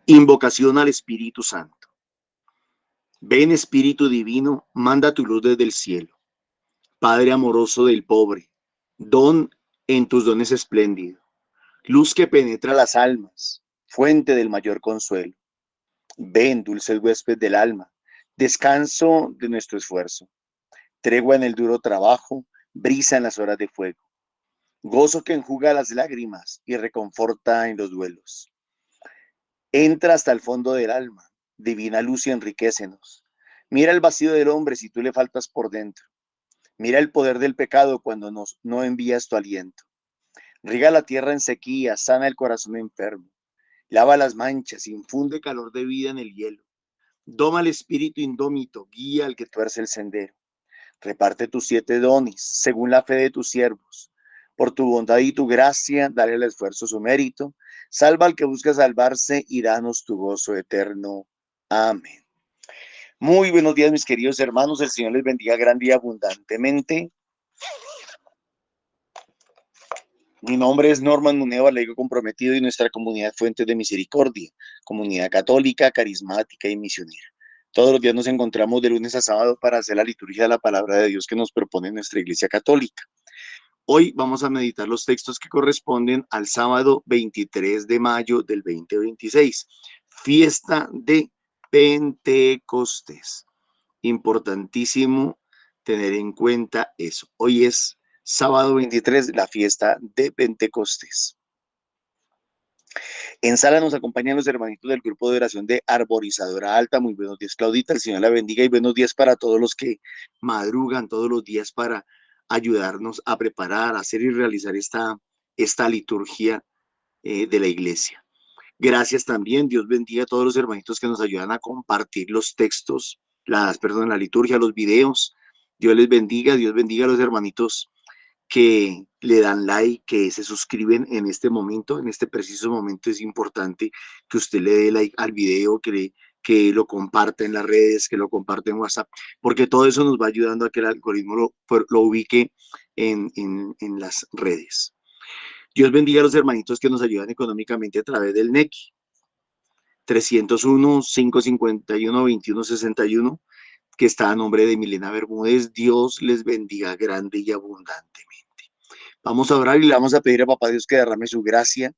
Invocación al Espíritu Santo. Ven Espíritu Divino, manda tu luz desde el cielo. Padre amoroso del pobre, don en tus dones espléndido, luz que penetra las almas, fuente del mayor consuelo. Ven, dulce huésped del alma, descanso de nuestro esfuerzo, tregua en el duro trabajo, brisa en las horas de fuego, gozo que enjuga las lágrimas y reconforta en los duelos. Entra hasta el fondo del alma, divina luz y enriquecenos. Mira el vacío del hombre si tú le faltas por dentro. Mira el poder del pecado cuando no envías tu aliento. Riega la tierra en sequía, sana el corazón enfermo. Lava las manchas, infunde calor de vida en el hielo. Doma el espíritu indómito, guía al que tuerce el sendero. Reparte tus 7 dones, según la fe de tus siervos. Por tu bondad y tu gracia, dale al esfuerzo su mérito. Salva al que busca salvarse y danos tu gozo eterno. Amén. Muy buenos días, mis queridos hermanos. El Señor les bendiga grande y abundantemente. Mi nombre es Norman Muneva, laico comprometido y nuestra comunidad Fuentes de Misericordia, comunidad católica, carismática y misionera. Todos los días nos encontramos de lunes a sábado para hacer la liturgia de la palabra de Dios que nos propone nuestra Iglesia Católica. Hoy vamos a meditar los textos que corresponden al sábado 23 de mayo del 2026, fiesta de Pentecostés. Importantísimo tener en cuenta eso. Hoy es sábado 23, la fiesta de Pentecostés. En sala nos acompañan los hermanitos del grupo de oración de Arborizadora Alta. Muy buenos días, Claudita. El Señor la bendiga y buenos días para todos los que madrugan todos los días para ayudarnos a preparar, a hacer y realizar esta liturgia de la iglesia. Gracias también. Dios bendiga a todos los hermanitos que nos ayudan a compartir los textos, la liturgia, los videos. Dios les bendiga. Dios bendiga a los hermanitos que le dan like, que se suscriben en este momento, en este preciso momento. Es importante que usted le dé like al video, que lo comparta en las redes, que lo comparte en WhatsApp, porque todo eso nos va ayudando a que el algoritmo lo ubique en las redes. Dios bendiga a los hermanitos que nos ayudan económicamente a través del NECI, 301-551-2161, que está a nombre de Milena Bermúdez. Dios les bendiga grande y abundantemente. Vamos a orar y le vamos a pedir a Papá Dios que derrame su gracia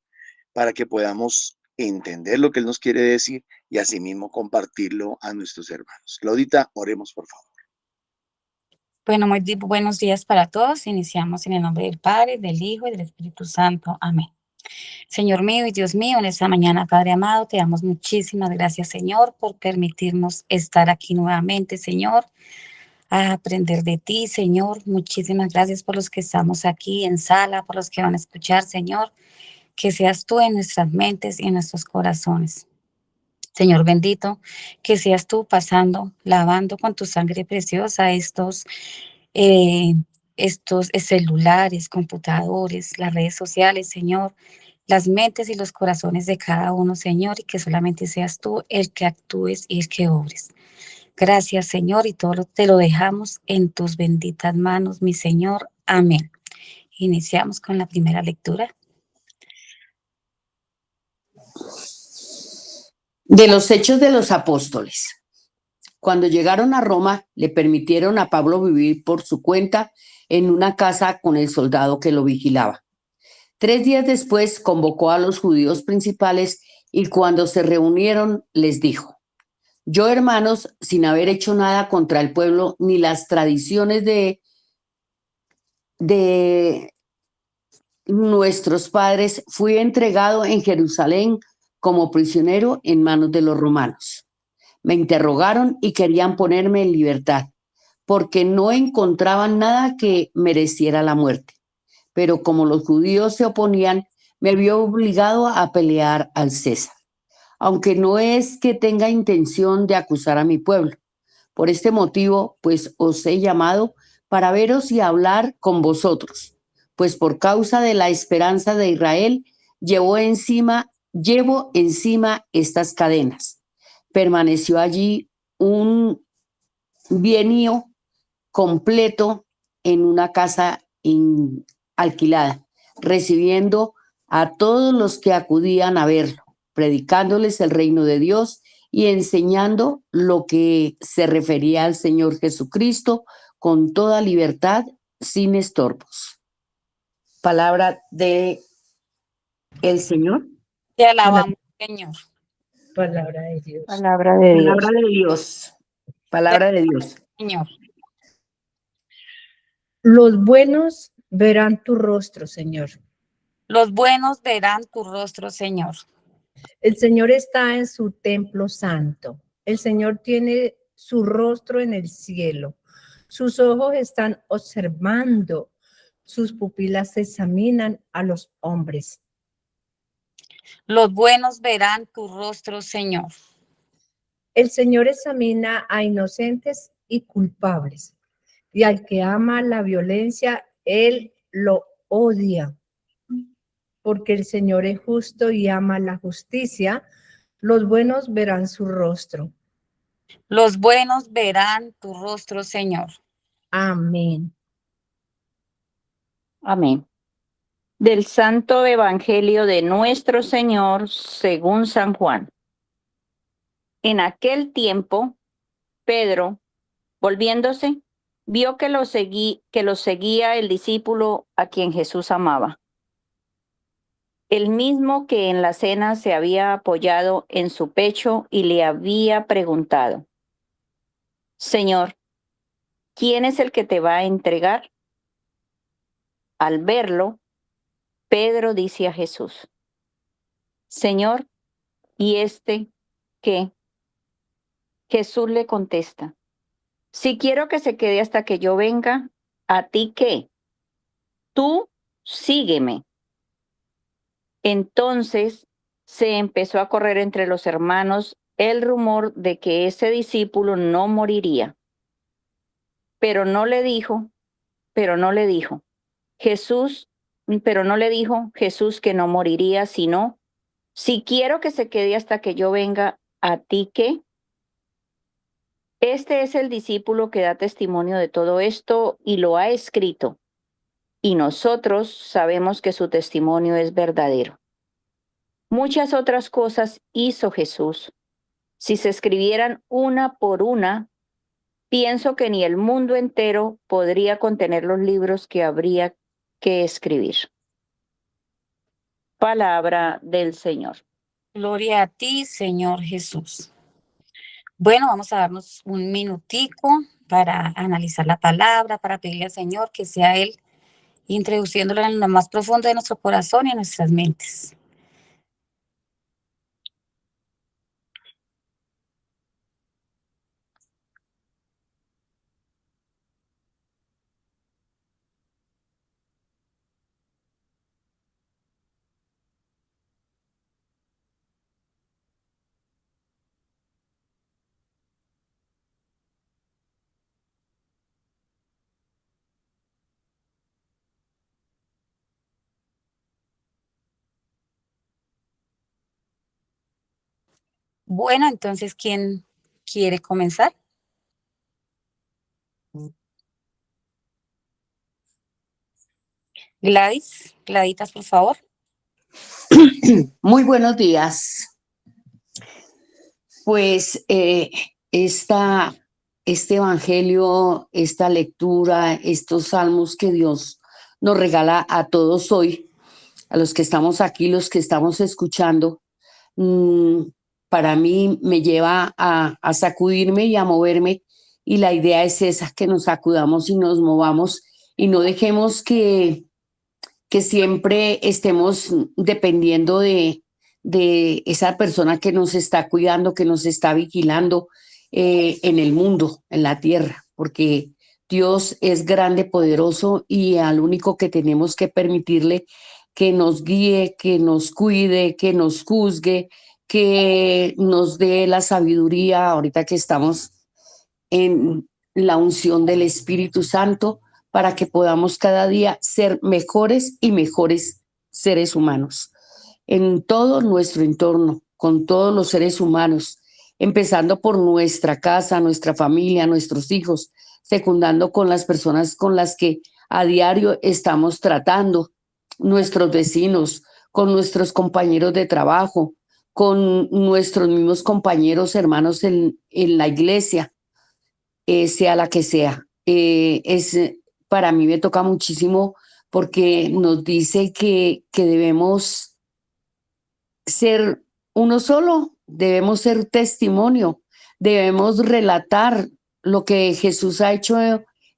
para que podamos entender lo que Él nos quiere decir y asimismo compartirlo a nuestros hermanos. Claudita, oremos por favor. Bueno, muy buenos días para todos. Iniciamos en el nombre del Padre, del Hijo y del Espíritu Santo. Amén. Señor mío y Dios mío, en esta mañana, Padre amado, te damos muchísimas gracias, Señor, por permitirnos estar aquí nuevamente, Señor, a aprender de ti, Señor. Muchísimas gracias por los que estamos aquí en sala, por los que van a escuchar, Señor. Que seas tú en nuestras mentes y en nuestros corazones. Señor bendito, que seas tú pasando, lavando con tu sangre preciosa eh, estos celulares, computadores, las redes sociales, Señor, las mentes y los corazones de cada uno, Señor, y que solamente seas tú el que actúes y el que obres. Gracias, Señor, y todo te lo dejamos en tus benditas manos, mi Señor. Amén. Iniciamos con la primera lectura. De los Hechos de los Apóstoles. Cuando llegaron a Roma, le permitieron a Pablo vivir por su cuenta en una casa con el soldado que lo vigilaba. 3 días después convocó a los judíos principales y cuando se reunieron les dijo: yo, hermanos, sin haber hecho nada contra el pueblo ni las tradiciones de nuestros padres, fui entregado en Jerusalén como prisionero en manos de los romanos. Me interrogaron y querían ponerme en libertad, porque no encontraban nada que mereciera la muerte. Pero como los judíos se oponían, me vi obligado a pelear al César, aunque no es que tenga intención de acusar a mi pueblo. Por este motivo, pues os he llamado para veros y hablar con vosotros, pues por causa de la esperanza de Israel llevo encima estas cadenas. Permaneció allí un bienio completo en una casa alquilada, recibiendo a todos los que acudían a verlo. predicándoles el reino de Dios y enseñando lo que se refería al Señor Jesucristo con toda libertad, sin estorbos. Palabra de el Señor. Te alabamos, Señor. Palabra de Dios. Palabra de Dios. Palabra de Dios. Palabra de Dios. Señor. Los buenos verán tu rostro, Señor. Los buenos verán tu rostro, Señor. El Señor está en su templo santo. El Señor tiene su rostro en el cielo. Sus ojos están observando. Sus pupilas examinan a los hombres. Los buenos verán tu rostro, Señor. El Señor examina a inocentes y culpables. Y al que ama la violencia, Él lo odia. Porque el Señor es justo y ama la justicia. Los buenos verán su rostro. Los buenos verán tu rostro, Señor. Amén. Amén. Del Santo Evangelio de nuestro Señor según San Juan. En aquel tiempo, Pedro, volviéndose, vio que lo seguía el discípulo a quien Jesús amaba. El mismo que en la cena se había apoyado en su pecho y le había preguntado: Señor, ¿quién es el que te va a entregar? Al verlo, Pedro dice a Jesús: Señor, ¿y este qué? Jesús le contesta: Si quiero que se quede hasta que yo venga, ¿a ti qué? Tú sígueme. Entonces se empezó a correr entre los hermanos el rumor de que ese discípulo no moriría. Pero no le dijo Jesús que no moriría, sino: Si quiero que se quede hasta que yo venga, ¿a ti qué? Este es el discípulo que da testimonio de todo esto y lo ha escrito, y nosotros sabemos que su testimonio es verdadero. Muchas otras cosas hizo Jesús. Si se escribieran una por una, pienso que ni el mundo entero podría contener los libros que habría que escribir. Palabra del Señor. Gloria a ti, Señor Jesús. Bueno, vamos a darnos un minutico para analizar la palabra, para pedirle al Señor que sea Él introduciéndola en lo más profundo de nuestro corazón y en nuestras mentes. Bueno, entonces, ¿quién quiere comenzar? Gladitas, por favor. Muy buenos días. Pues este evangelio, esta lectura, estos salmos que Dios nos regala a todos hoy, a los que estamos aquí, los que estamos escuchando, para mí me lleva a sacudirme y a moverme, y la idea es esa, que nos sacudamos y nos movamos y no dejemos que siempre estemos dependiendo de esa persona que nos está cuidando, que nos está vigilando en el mundo, en la tierra, porque Dios es grande, poderoso, y al único que tenemos que permitirle que nos guíe, que nos cuide, que nos juzgue, que nos dé la sabiduría, ahorita que estamos en la unción del Espíritu Santo, para que podamos cada día ser mejores y mejores seres humanos en todo nuestro entorno, con todos los seres humanos, empezando por nuestra casa, nuestra familia, nuestros hijos, secundando con las personas con las que a diario estamos tratando, nuestros vecinos, con nuestros compañeros de trabajo, con nuestros mismos compañeros, hermanos en la iglesia, sea la que sea. Para mí me toca muchísimo porque nos dice que debemos ser uno solo, debemos ser testimonio, debemos relatar lo que Jesús ha hecho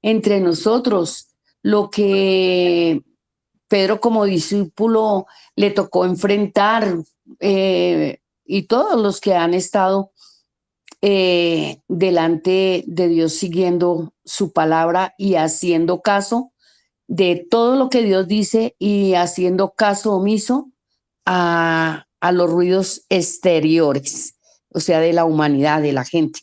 entre nosotros, lo que Pedro como discípulo le tocó enfrentar, y todos los que han estado delante de Dios siguiendo su palabra y haciendo caso de todo lo que Dios dice y haciendo caso omiso a los ruidos exteriores, o sea, de la humanidad, de la gente,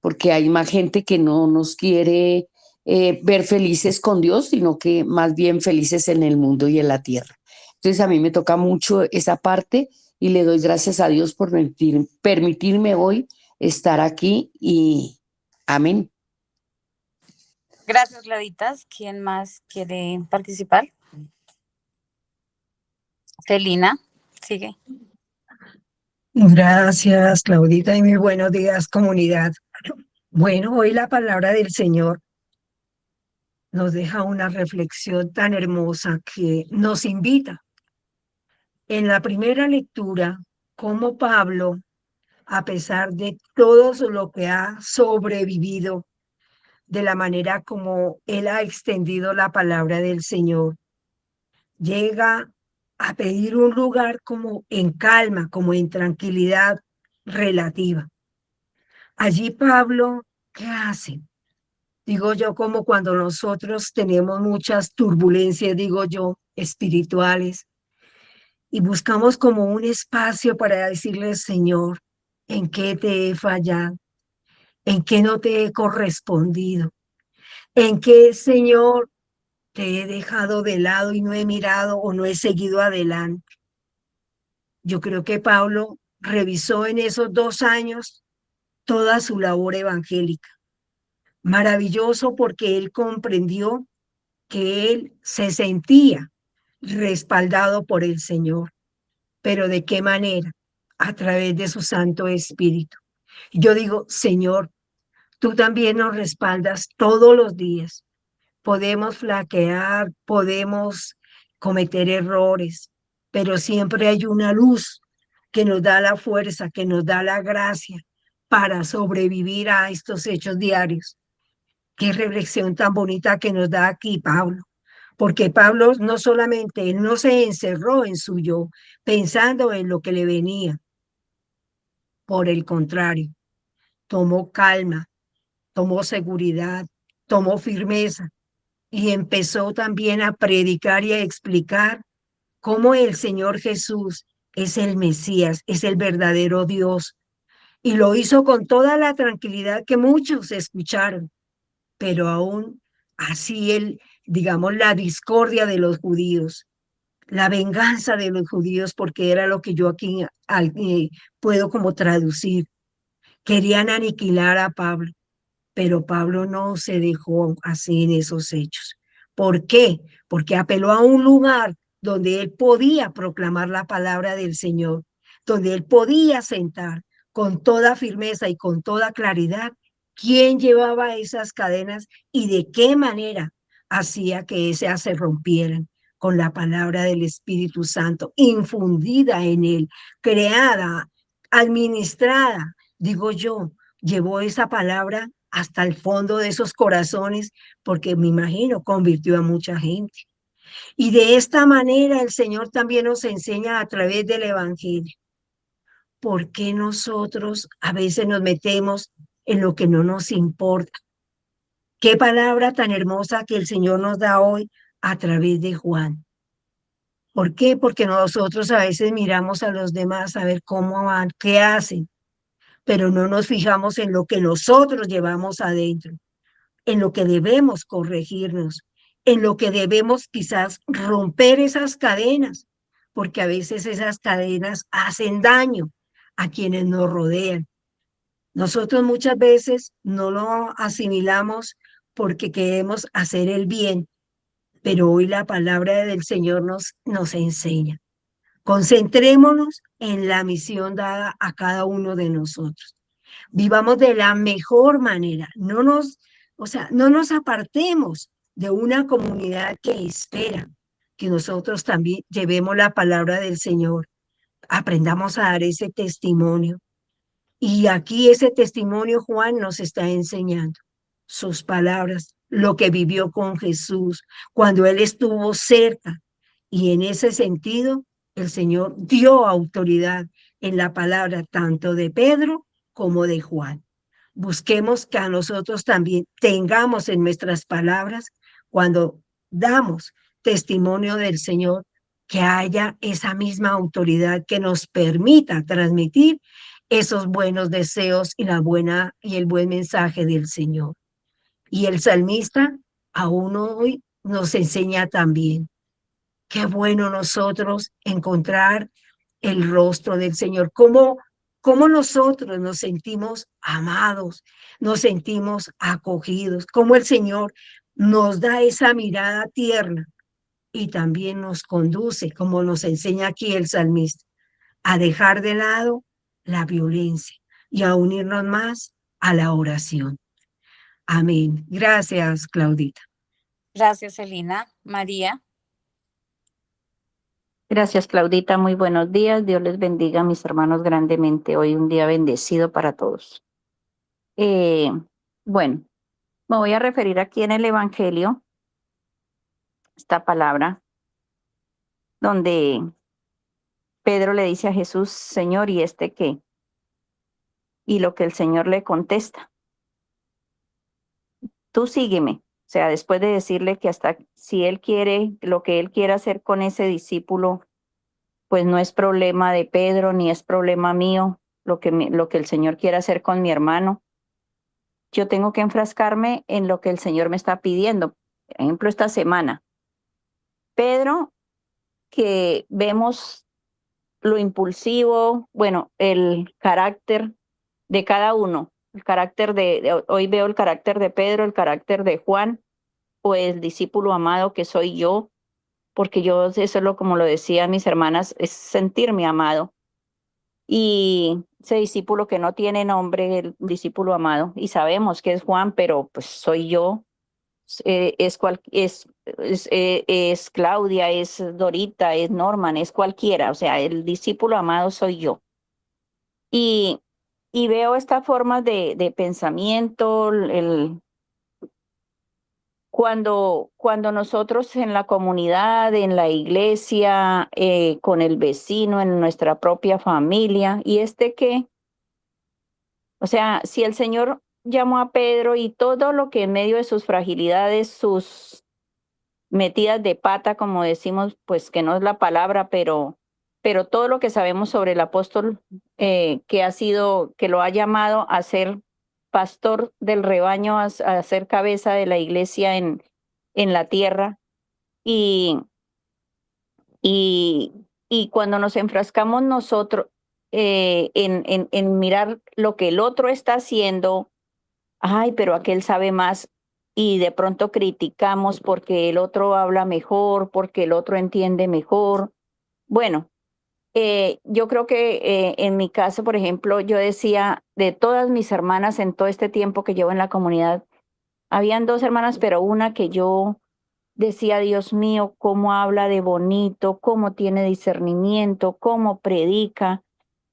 porque hay más gente que no nos quiere ver felices con Dios, sino que más bien felices en el mundo y en la tierra. Entonces a mí me toca mucho esa parte y le doy gracias a Dios por permitirme hoy estar aquí y amén. Gracias, Gladitas. ¿Quién más quiere participar? Celina, sigue. Gracias, Claudita, y muy buenos días, comunidad. Bueno, hoy la palabra del Señor nos deja una reflexión tan hermosa que nos invita. En la primera lectura, cómo Pablo, a pesar de todo lo que ha sobrevivido, de la manera como él ha extendido la palabra del Señor, llega a pedir un lugar como en calma, como en tranquilidad relativa. Allí Pablo, ¿qué hace? Digo yo, como cuando nosotros tenemos muchas turbulencias, digo yo, espirituales, y buscamos como un espacio para decirle, Señor, ¿en qué te he fallado? ¿En qué no te he correspondido? ¿En qué, Señor, te he dejado de lado y no he mirado o no he seguido adelante? Yo creo que Pablo revisó en esos 2 años toda su labor evangélica. Maravilloso porque él comprendió que él se sentía respaldado por el Señor. Pero ¿de qué manera? A través de su Santo Espíritu. Yo digo, Señor, tú también nos respaldas todos los días. Podemos flaquear, podemos cometer errores, pero siempre hay una luz que nos da la fuerza, que nos da la gracia para sobrevivir a estos hechos diarios. Qué reflexión tan bonita que nos da aquí Pablo, porque Pablo no solamente, él no se encerró en su yo, pensando en lo que le venía. Por el contrario, tomó calma, tomó seguridad, tomó firmeza y empezó también a predicar y a explicar cómo el Señor Jesús es el Mesías, es el verdadero Dios. Y lo hizo con toda la tranquilidad que muchos escucharon, pero aún así digamos, la discordia de los judíos, la venganza de los judíos, porque era lo que yo aquí puedo como traducir. Querían aniquilar a Pablo, pero Pablo no se dejó así en esos hechos. ¿Por qué? Porque apeló a un lugar donde él podía proclamar la palabra del Señor, donde él podía sentar con toda firmeza y con toda claridad quién llevaba esas cadenas y de qué manera hacía que esas se rompieran con la palabra del Espíritu Santo, infundida en él, creada, administrada, digo yo, llevó esa palabra hasta el fondo de esos corazones, porque me imagino convirtió a mucha gente. Y de esta manera el Señor también nos enseña a través del Evangelio. ¿Por qué nosotros a veces nos metemos en lo que no nos importa? Qué palabra tan hermosa que el Señor nos da hoy a través de Juan. ¿Por qué? Porque nosotros a veces miramos a los demás a ver cómo van, qué hacen, pero no nos fijamos en lo que nosotros llevamos adentro, en lo que debemos corregirnos, en lo que debemos quizás romper esas cadenas, porque a veces esas cadenas hacen daño a quienes nos rodean. Nosotros muchas veces no lo asimilamos porque queremos hacer el bien, pero hoy la palabra del Señor nos enseña. Concentrémonos en la misión dada a cada uno de nosotros. Vivamos de la mejor manera. No nos apartemos de una comunidad que espera que nosotros también llevemos la palabra del Señor. Aprendamos a dar ese testimonio. Y aquí ese testimonio Juan nos está enseñando sus palabras, lo que vivió con Jesús cuando él estuvo cerca. Y en ese sentido, el Señor dio autoridad en la palabra tanto de Pedro como de Juan. Busquemos que a nosotros también tengamos en nuestras palabras, cuando damos testimonio del Señor, que haya esa misma autoridad que nos permita transmitir esos buenos deseos y el buen mensaje del Señor. Y el salmista aún hoy nos enseña también. Qué bueno nosotros encontrar el rostro del Señor, cómo nosotros nos sentimos amados, nos sentimos acogidos, cómo el Señor nos da esa mirada tierna y también nos conduce, como nos enseña aquí el salmista, a dejar de lado la violencia y a unirnos más a la oración. Amén. Gracias, Claudita. Gracias, Celina. María. Gracias, Claudita. Muy buenos días. Dios les bendiga a mis hermanos grandemente. Hoy un día bendecido para todos. Bueno, me voy a referir aquí en el Evangelio, esta palabra, donde Pedro le dice a Jesús, Señor, ¿y este qué? Y lo que el Señor le contesta, tú sígueme. O sea, después de decirle que hasta si él quiere, lo que él quiera hacer con ese discípulo, pues no es problema de Pedro, ni es problema mío, lo que el Señor quiera hacer con mi hermano. Yo tengo que enfrascarme en lo que el Señor me está pidiendo. Por ejemplo, esta semana, Pedro, que vemos lo impulsivo, bueno, el carácter de cada uno, el carácter hoy veo el carácter de Pedro, el carácter de Juan, o el discípulo amado que soy yo, porque yo, eso es como lo decían mis hermanas, es sentirme amado. Y ese discípulo que no tiene nombre, el discípulo amado, y sabemos que es Juan, pero pues soy yo, es Claudia, es Dorita, es Norman, es cualquiera, o sea, el discípulo amado soy yo. Y veo esta forma de pensamiento, cuando nosotros en la comunidad, en la iglesia, con el vecino, en nuestra propia familia, y que, o sea, si el Señor llamó a Pedro y todo lo que en medio de sus fragilidades, sus metidas de pata, como decimos, pues que no es la palabra, pero todo lo que sabemos sobre el apóstol que lo ha llamado a ser pastor del rebaño, a ser cabeza de la iglesia en la tierra. Y cuando nos enfrascamos nosotros en mirar lo que el otro está haciendo, ay, pero aquel sabe más, y de pronto criticamos porque el otro habla mejor, porque el otro entiende mejor. Bueno, yo creo que en mi caso, por ejemplo, yo decía, de todas mis hermanas en todo este tiempo que llevo en la comunidad, habían 2 hermanas, pero una que yo decía, Dios mío, cómo habla de bonito, cómo tiene discernimiento, cómo predica.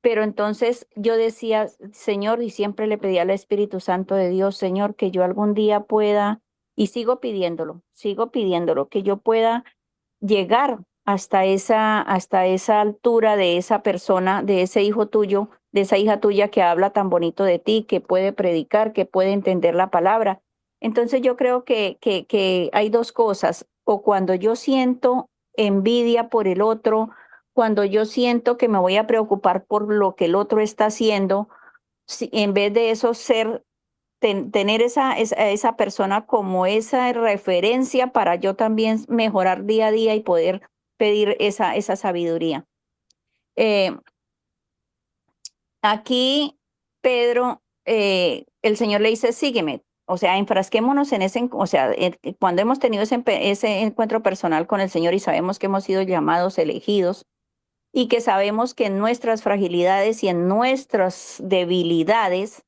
Pero entonces yo decía, Señor, y siempre le pedía al Espíritu Santo de Dios, Señor, que yo algún día pueda, y sigo pidiéndolo, que yo pueda llegar hasta esa altura de esa persona, de ese hijo tuyo, de esa hija tuya que habla tan bonito de ti, que puede predicar, que puede entender la palabra. Entonces yo creo que hay 2 cosas, o cuando yo siento envidia por el otro, cuando yo siento que me voy a preocupar por lo que el otro está haciendo, en vez de eso tener esa persona como esa referencia para yo también mejorar día a día y poder pedir esa sabiduría. Aquí Pedro, el Señor le dice, sígueme. O sea, enfrasquémonos en cuando hemos tenido ese encuentro personal con el Señor y sabemos que hemos sido llamados, elegidos, y que sabemos que en nuestras fragilidades y en nuestras debilidades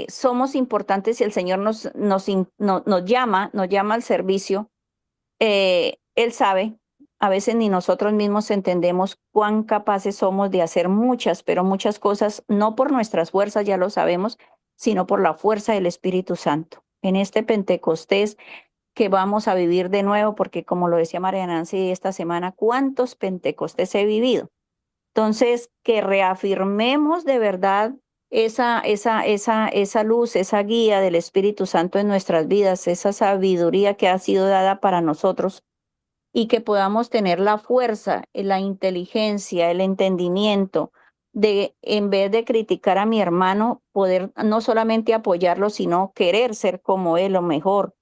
somos importantes y el Señor nos llama al servicio. Él sabe, a veces ni nosotros mismos entendemos cuán capaces somos de hacer muchas, pero muchas cosas, no por nuestras fuerzas, ya lo sabemos, sino por la fuerza del Espíritu Santo. En este Pentecostés que vamos a vivir de nuevo, porque como lo decía María Nancy esta semana, ¿cuántos Pentecostés he vivido? Entonces, que reafirmemos de verdad esa luz, esa guía del Espíritu Santo en nuestras vidas, esa sabiduría que ha sido dada para nosotros y que podamos tener la fuerza, la inteligencia, el entendimiento de, en vez de criticar a mi hermano, poder no solamente apoyarlo, sino querer ser como él o mejor.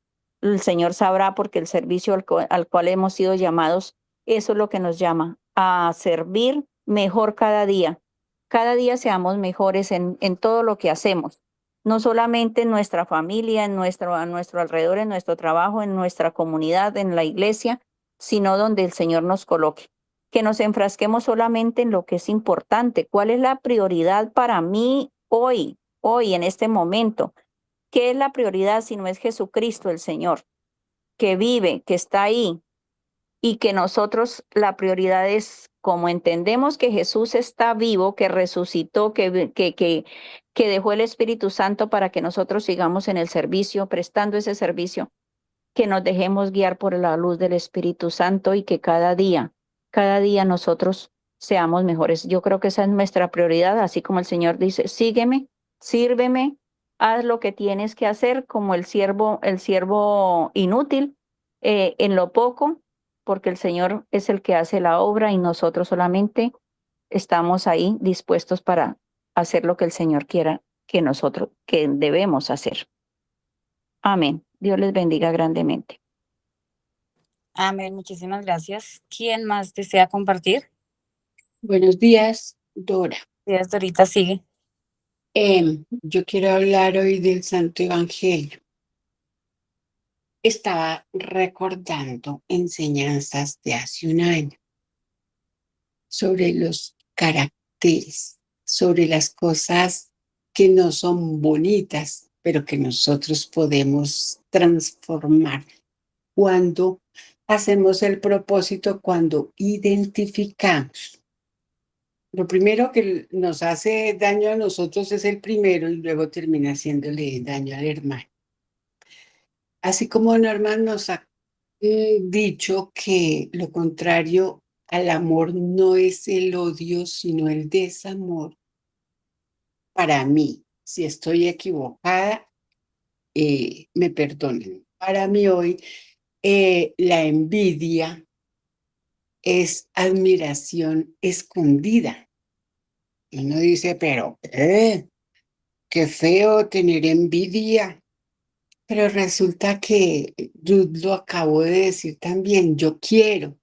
El Señor sabrá porque el servicio al cual hemos sido llamados, eso es lo que nos llama, a servir mejor cada día. Cada día seamos mejores en todo lo que hacemos, no solamente en nuestra familia, a nuestro alrededor, en nuestro trabajo, en nuestra comunidad, en la iglesia, sino donde el Señor nos coloque. Que nos enfrasquemos solamente en lo que es importante. ¿Cuál es la prioridad para mí hoy, en este momento? ¿Qué es la prioridad si no es Jesucristo el Señor, que vive, que está ahí? Y que nosotros la prioridad es, como entendemos que Jesús está vivo, que resucitó, que dejó el Espíritu Santo para que nosotros sigamos en el servicio, prestando ese servicio, que nos dejemos guiar por la luz del Espíritu Santo y que cada día nosotros seamos mejores. Yo creo que esa es nuestra prioridad, así como el Señor dice, sígueme, sírveme, haz lo que tienes que hacer como el siervo inútil en lo poco, porque el Señor es el que hace la obra y nosotros solamente estamos ahí dispuestos para hacer lo que el Señor quiera que debemos hacer. Amén. Dios les bendiga grandemente. Amén, muchísimas gracias. ¿Quién más desea compartir? Buenos días, Dora. Días, Dorita, sigue. Yo quiero hablar hoy del Santo Evangelio. Estaba recordando enseñanzas de hace un año sobre los caracteres, sobre las cosas que no son bonitas, pero que nosotros podemos transformar cuando hacemos el propósito, cuando identificamos. Lo primero que nos hace daño a nosotros es el primero y luego termina haciéndole daño al hermano. Así como Norman nos ha dicho que lo contrario al amor no es el odio, sino el desamor. Para mí, si estoy equivocada, me perdonen. Para mí hoy, la envidia es admiración escondida. Y uno dice, pero qué feo tener envidia. Pero resulta que Ruth lo acabó de decir también, yo quiero,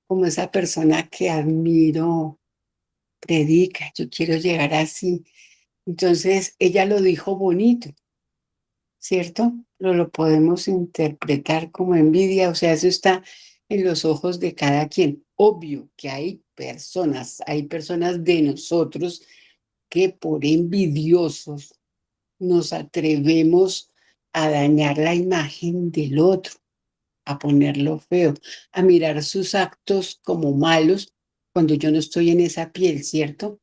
como esa persona que admiro, predica, yo quiero llegar así. Entonces, ella lo dijo bonito, ¿cierto? Pero lo podemos interpretar como envidia, o sea, eso está en los ojos de cada quien. Obvio que hay personas de nosotros que por envidiosos nos atrevemos a dañar la imagen del otro, a ponerlo feo, a mirar sus actos como malos cuando yo no estoy en esa piel, ¿cierto?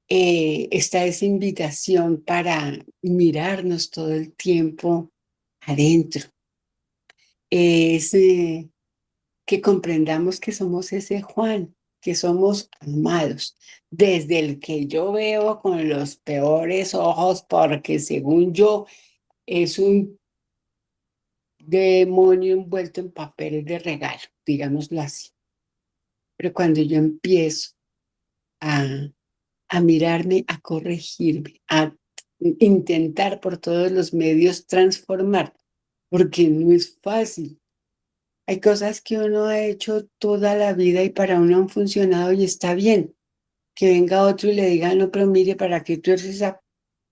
Está esa invitación para mirarnos todo el tiempo adentro. Es que comprendamos que somos ese Juan, que somos amados, desde el que yo veo con los peores ojos, porque según yo es un demonio envuelto en papel de regalo, digámoslo así. Pero cuando yo empiezo a mirarme, a corregirme, a intentar por todos los medios transformar, porque no es fácil. Hay cosas que uno ha hecho toda la vida y para uno han funcionado y está bien. Que venga otro y le diga, no, pero mire, para que tuerces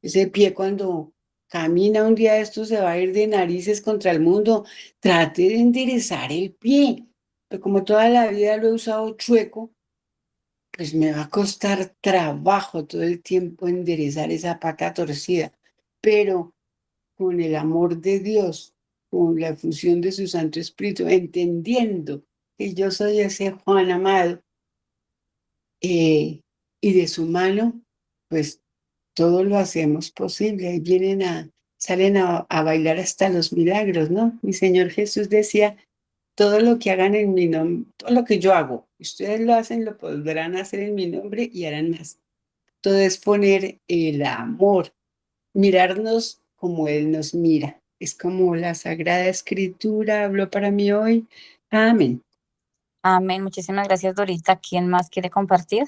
ese pie cuando camina un día esto se va a ir de narices contra el mundo. Trate de enderezar el pie. pero como toda la vida lo he usado chueco, pues me va a costar trabajo todo el tiempo enderezar esa pata torcida. Pero con el amor de Dios, con la fusión de su Santo Espíritu, entendiendo que yo soy ese Juan amado, y de su mano, pues todo lo hacemos posible. Ahí salen a bailar hasta los milagros, ¿no? Mi Señor Jesús decía, todo lo que hagan en mi nombre, todo lo que yo hago, ustedes lo hacen, lo podrán hacer en mi nombre y harán más. Todo es poner el amor, mirarnos como Él nos mira. Es como la Sagrada Escritura habló para mí hoy. Amén. Amén. Muchísimas gracias, Dorita. ¿Quién más quiere compartir?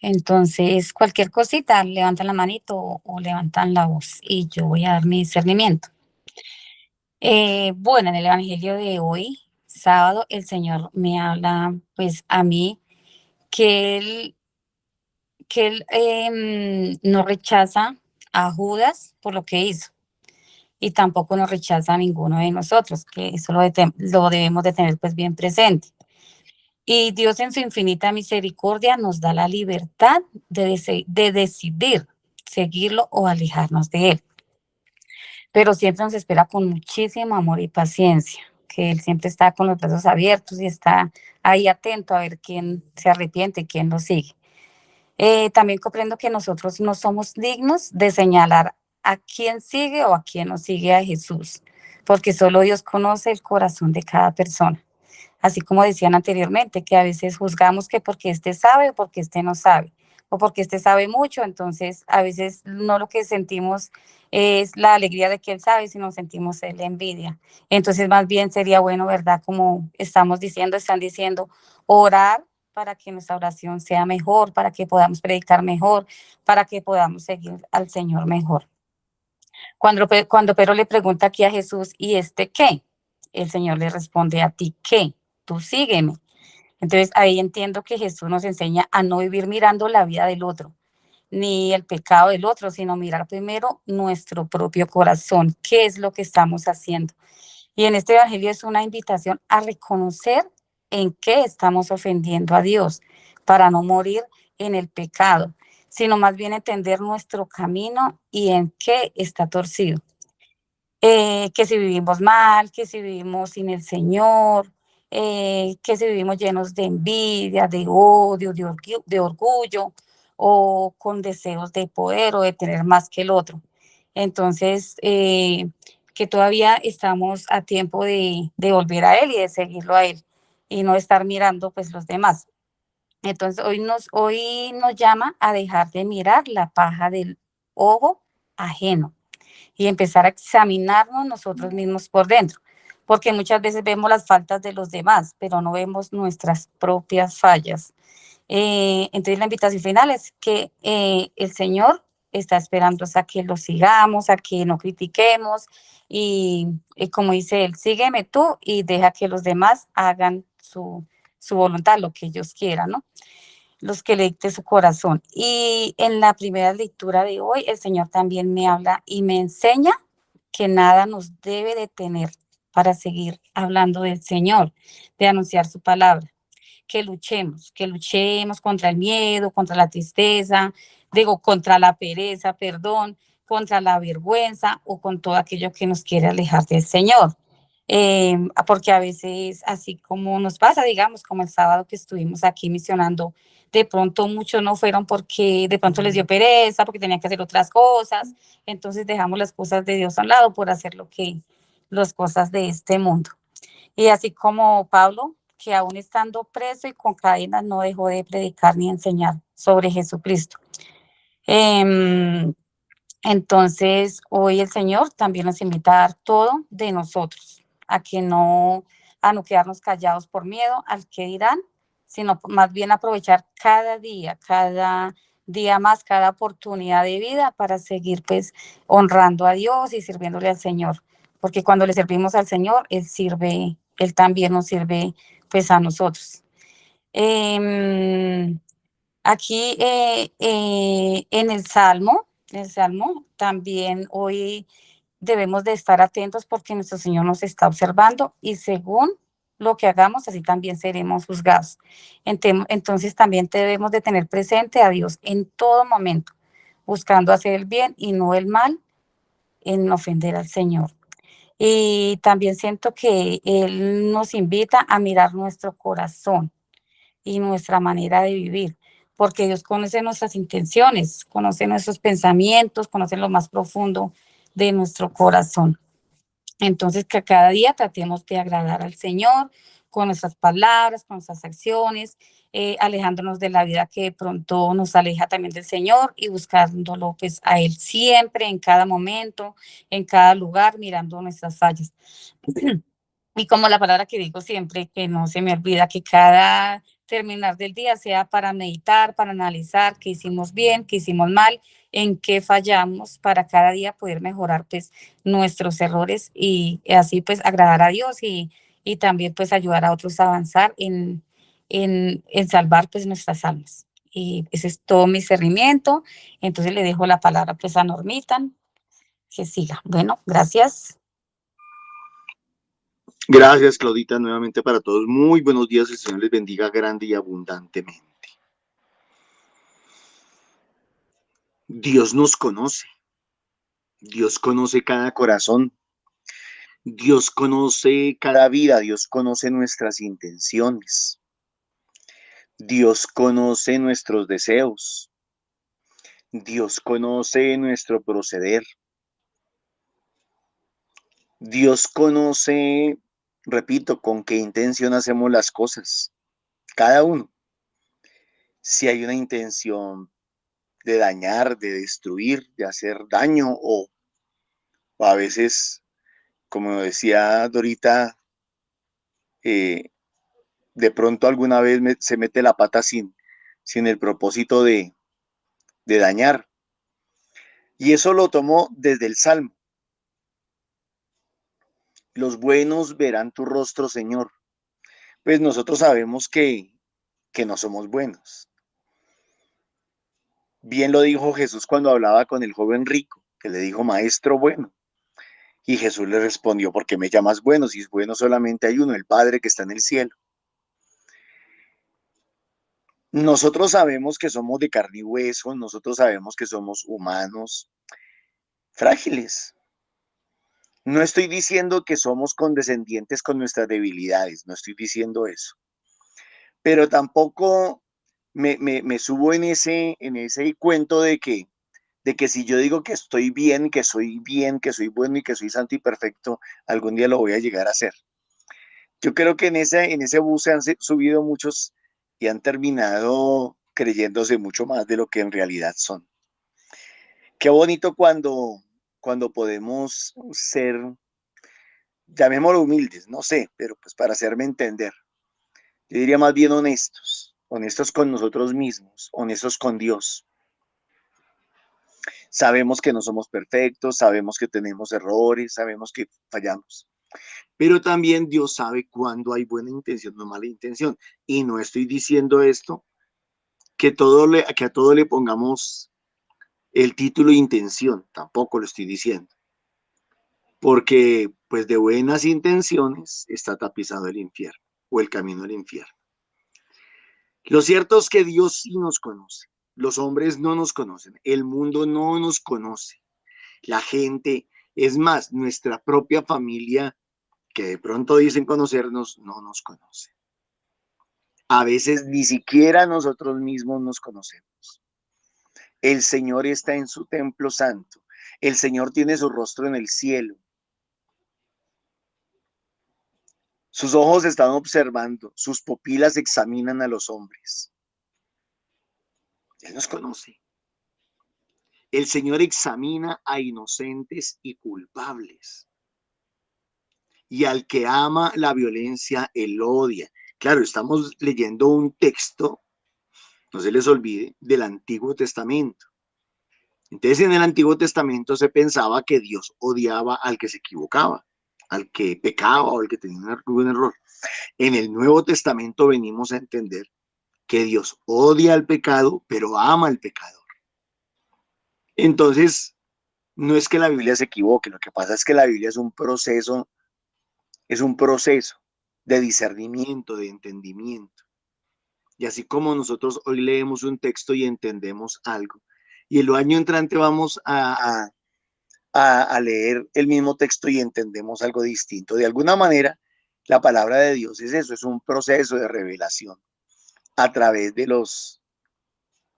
Entonces, cualquier cosita, levantan la manito o levantan la voz y yo voy a dar mi discernimiento. Bueno, en el Evangelio de hoy, sábado, el Señor me habla, pues, a mí que Él no rechaza a Judas por lo que hizo y tampoco nos rechaza a ninguno de nosotros, que eso lo debemos de tener pues bien presente. Y Dios en su infinita misericordia nos da la libertad de decidir seguirlo o alejarnos de Él. Pero siempre nos espera con muchísimo amor y paciencia, que Él siempre está con los brazos abiertos y está ahí atento a ver quién se arrepiente y quién lo sigue. También comprendo que nosotros no somos dignos de señalar a quién sigue o a quién no sigue a Jesús, porque solo Dios conoce el corazón de cada persona. Así como decían anteriormente, que a veces juzgamos que porque este sabe o porque este no sabe, o porque este sabe mucho, entonces a veces no lo que sentimos es la alegría de que él sabe, sino sentimos la envidia. Entonces más bien sería bueno, ¿verdad? Como están diciendo, orar para que nuestra oración sea mejor, para que podamos predicar mejor, para que podamos seguir al Señor mejor. Cuando Pedro le pregunta aquí a Jesús, ¿y este qué? El Señor le responde, ¿a ti qué? Tú sígueme. Entonces ahí entiendo que Jesús nos enseña a no vivir mirando la vida del otro, ni el pecado del otro, sino mirar primero nuestro propio corazón, qué es lo que estamos haciendo. Y en este evangelio es una invitación a reconocer en qué estamos ofendiendo a Dios para no morir en el pecado, sino más bien entender nuestro camino y en qué está torcido. Que si vivimos mal, que si vivimos sin el Señor, que si vivimos llenos de envidia, de odio, de orgullo o con deseos de poder o de tener más que el otro. Entonces, que todavía estamos a tiempo de volver a Él y de seguirlo a Él y no estar mirando pues los demás. Entonces, hoy nos llama a dejar de mirar la paja del ojo ajeno y empezar a examinarnos nosotros mismos por dentro, porque muchas veces vemos las faltas de los demás, pero no vemos nuestras propias fallas. Entonces la invitación final es que el Señor está esperando a que lo sigamos, a que no critiquemos y como dice él, sígueme tú y deja que los demás hagan su voluntad, lo que ellos quieran, ¿no? Los que le dicte su corazón. Y en la primera lectura de hoy, el Señor también me habla y me enseña que nada nos debe detener para seguir hablando del Señor, de anunciar su palabra. Que luchemos contra el miedo, contra la tristeza, digo, contra la pereza, perdón, contra la vergüenza o con todo aquello que nos quiere alejar del Señor. Porque a veces, así como nos pasa, digamos, como el sábado que estuvimos aquí misionando, de pronto muchos no fueron porque de pronto les dio pereza, porque tenían que hacer otras cosas, entonces dejamos las cosas de Dios a un lado por hacer las cosas de este mundo. Y así como Pablo, que aún estando preso y con cadenas, no dejó de predicar ni enseñar sobre Jesucristo. Entonces, hoy el Señor también nos invita a dar todo de nosotros, a no quedarnos callados por miedo al que dirán, sino más bien aprovechar cada día más, cada oportunidad de vida para seguir pues honrando a Dios y sirviéndole al Señor, porque cuando le servimos al Señor, Él también nos sirve pues a nosotros. Aquí en el Salmo también hoy debemos de estar atentos porque nuestro Señor nos está observando y según lo que hagamos, así también seremos juzgados. Entonces también debemos de tener presente a Dios en todo momento, buscando hacer el bien y no el mal, en ofender al Señor. Y también siento que Él nos invita a mirar nuestro corazón y nuestra manera de vivir, porque Dios conoce nuestras intenciones, conoce nuestros pensamientos, conoce lo más profundo de nuestro corazón. Entonces, que cada día tratemos de agradar al Señor con nuestras palabras, con nuestras acciones, alejándonos de la vida que de pronto nos aleja también del Señor y buscándolo pues a Él siempre, en cada momento, en cada lugar, mirando nuestras fallas. Y como la palabra que digo siempre, que no se me olvida, que cada terminar del día sea para meditar, para analizar qué hicimos bien, qué hicimos mal, en qué fallamos, para cada día poder mejorar pues nuestros errores y así pues agradar a Dios y también pues ayudar a otros a avanzar en salvar pues nuestras almas. Y ese es todo mi cerrimiento. Entonces le dejo la palabra pues a Normita, que siga. Bueno, gracias. Gracias, Claudita, nuevamente para todos. Muy buenos días, el Señor les bendiga grande y abundantemente. Dios nos conoce, Dios conoce cada corazón, Dios conoce cada vida, Dios conoce nuestras intenciones, Dios conoce nuestros deseos, Dios conoce nuestro proceder, Dios conoce, repito, con qué intención hacemos las cosas, cada uno. Si hay una intención de dañar, de destruir, de hacer daño o a veces, como decía Dorita, de pronto alguna vez se mete la pata sin el propósito de dañar. Y eso lo tomó desde el Salmo. Los buenos verán tu rostro, Señor. Pues nosotros sabemos que no somos buenos. Bien lo dijo Jesús cuando hablaba con el joven rico, que le dijo, maestro bueno. Y Jesús le respondió, ¿por qué me llamas bueno? Si es bueno solamente hay uno, el Padre que está en el cielo. Nosotros sabemos que somos de carne y hueso, nosotros sabemos que somos humanos frágiles. No estoy diciendo que somos condescendientes con nuestras debilidades, no estoy diciendo eso. Pero tampoco me subo en ese cuento de que si yo digo que estoy bien, que soy bueno y que soy santo y perfecto, algún día lo voy a llegar a ser. Yo creo que en ese bus se han subido muchos y han terminado creyéndose mucho más de lo que en realidad son. Qué bonito cuando podemos ser, llamémoslo humildes, no sé, pero pues para hacerme entender, yo diría más bien honestos con nosotros mismos, honestos con Dios. Sabemos que no somos perfectos, sabemos que tenemos errores, sabemos que fallamos. Pero también Dios sabe cuándo hay buena intención o mala intención. Y no estoy diciendo esto, que a todo le pongamos el título de intención, tampoco lo estoy diciendo. Porque pues de buenas intenciones está tapizado el infierno o el camino al infierno. Lo cierto es que Dios sí nos conoce. Los hombres no nos conocen. El mundo no nos conoce. La gente, es más, nuestra propia familia, que de pronto dicen conocernos, no nos conoce. A veces ni siquiera nosotros mismos nos conocemos. El Señor está en su templo santo. El Señor tiene su rostro en el cielo. Sus ojos están observando, sus pupilas examinan a los hombres. Él nos conoce. El Señor examina a inocentes y culpables. Y al que ama la violencia, Él odia. Claro, estamos leyendo un texto, no se les olvide, del Antiguo Testamento. Entonces, en el Antiguo Testamento se pensaba que Dios odiaba al que se equivocaba, al que pecaba o al que tenía un error. En el Nuevo Testamento venimos a entender que Dios odia al pecado, pero ama al pecador. Entonces, No es que la Biblia se equivoque, lo que pasa es que la Biblia es un proceso de discernimiento, de entendimiento. Y así como nosotros hoy leemos un texto y entendemos algo, y el año entrante vamos a leer el mismo texto y entendemos algo distinto. De alguna manera, la palabra de Dios es eso, es un proceso de revelación a través de los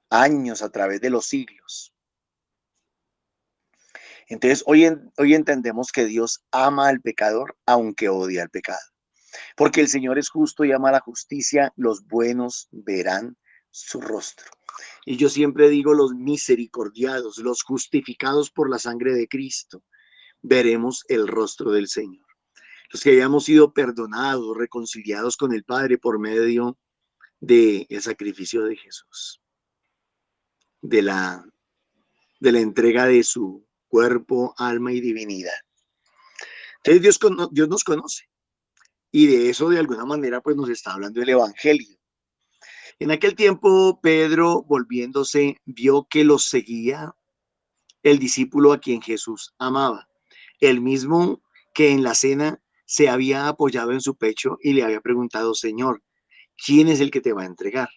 años, a través de los siglos. Entonces, hoy entendemos que Dios ama al pecador, aunque odia al pecado. Porque el Señor es justo y ama la justicia, los buenos verán su rostro. Y yo siempre digo los misericordiados, los justificados por la sangre de Cristo, veremos el rostro del Señor. Los que hayamos sido perdonados, reconciliados con el Padre por medio del sacrificio de Jesús, de la entrega de su cuerpo, alma y divinidad. Entonces Dios nos conoce. Y de eso, de alguna manera, pues nos está hablando el Evangelio. En aquel tiempo, Pedro, volviéndose, vio que los seguía el discípulo a quien Jesús amaba, el mismo que en la cena se había apoyado en su pecho y le había preguntado: Señor, ¿quién es el que te va a entregar?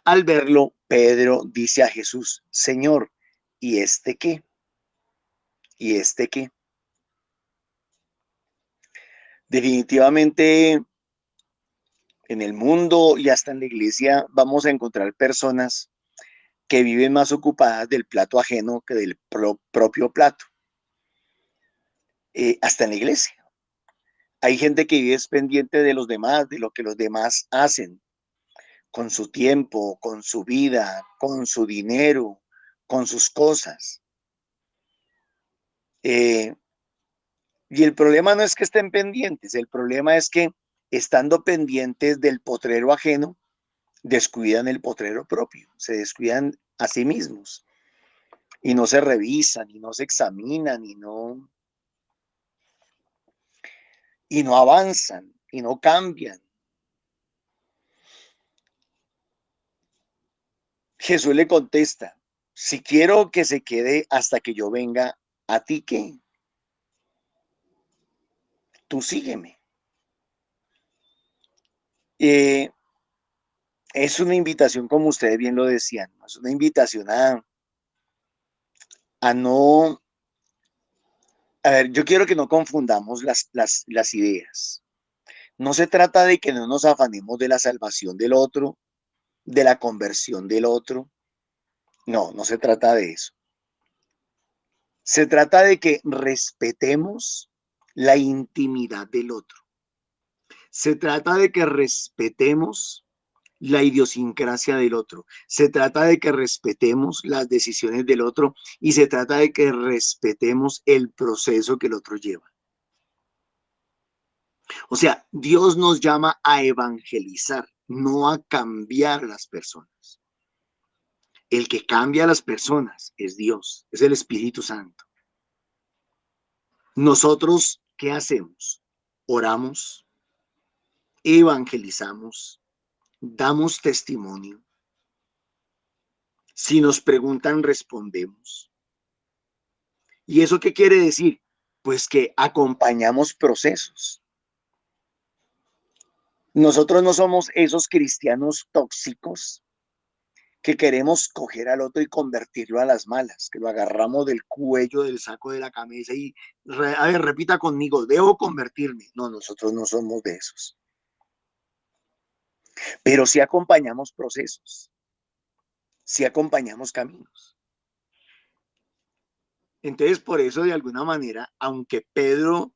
Al verlo, Pedro dice a Jesús: Señor, ¿y este qué? ¿Y este qué? Definitivamente, en el mundo y hasta en la iglesia vamos a encontrar personas que viven más ocupadas del plato ajeno que del propio plato. Hasta en la iglesia. Hay gente que vive pendiente de los demás, de lo que los demás hacen, con su tiempo, con su vida, con su dinero, con sus cosas. Y el problema no es que estén pendientes, el problema es que estando pendientes del potrero ajeno, descuidan el potrero propio, se descuidan a sí mismos y no se revisan y no se examinan y no avanzan y no cambian. Jesús le contesta: si quiero que se quede hasta que yo venga, ¿a ti qué? Tú sígueme. Es una invitación, como ustedes bien lo decían, es una invitación a no... A ver, yo quiero que no confundamos las ideas. No se trata de que no nos afanemos de la salvación del otro, de la conversión del otro. No, no se trata de eso. Se trata de que respetemos la intimidad del otro. Se trata de que respetemos la idiosincrasia del otro. Se trata de que respetemos las decisiones del otro y se trata de que respetemos el proceso que el otro lleva. O sea, Dios nos llama a evangelizar, no a cambiar a las personas. El que cambia a las personas es Dios, es el Espíritu Santo. Nosotros, ¿qué hacemos? Oramos, evangelizamos, damos testimonio. Si nos preguntan, respondemos. ¿Y eso qué quiere decir? Pues que acompañamos procesos. Nosotros no somos esos cristianos tóxicos que queremos coger al otro y convertirlo a las malas, que lo agarramos del cuello, del saco de la camisa y, a ver, repita conmigo, debo convertirme. No, nosotros no somos de esos. Pero sí acompañamos procesos, sí acompañamos caminos. Entonces, por eso, de alguna manera, aunque Pedro,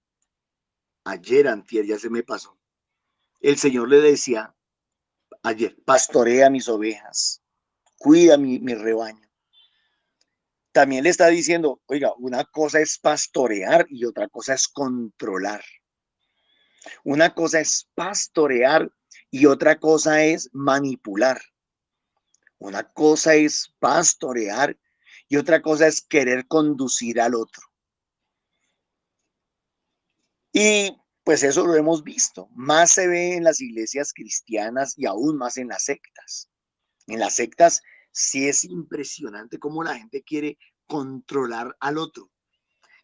ayer, antier, ya se me pasó, el Señor le decía ayer: pastorea mis ovejas, cuida mi rebaño. También le está diciendo: oiga, una cosa es pastorear y otra cosa es controlar. Una cosa es pastorear y otra cosa es manipular. Una cosa es pastorear y otra cosa es querer conducir al otro. Y pues eso lo hemos visto. Más se ve en las iglesias cristianas y aún más en las sectas. En las sectas sí es impresionante cómo la gente quiere controlar al otro,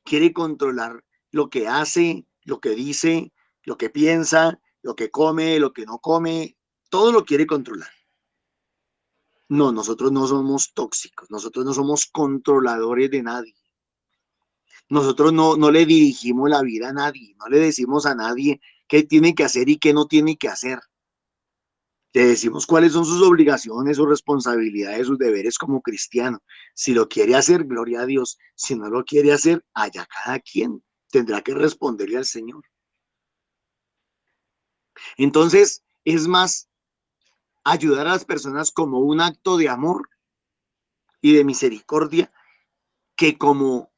quiere controlar lo que hace, lo que dice, lo que piensa, lo que come, lo que no come, todo lo quiere controlar. No, nosotros no somos tóxicos, nosotros no somos controladores de nadie. Nosotros no le dirigimos la vida a nadie, no le decimos a nadie qué tiene que hacer y qué no tiene que hacer. Le decimos cuáles son sus obligaciones, sus responsabilidades, sus deberes como cristiano. Si lo quiere hacer, gloria a Dios. Si no lo quiere hacer, allá cada quien tendrá que responderle al Señor. Entonces, es más ayudar a las personas como un acto de amor y de misericordia que como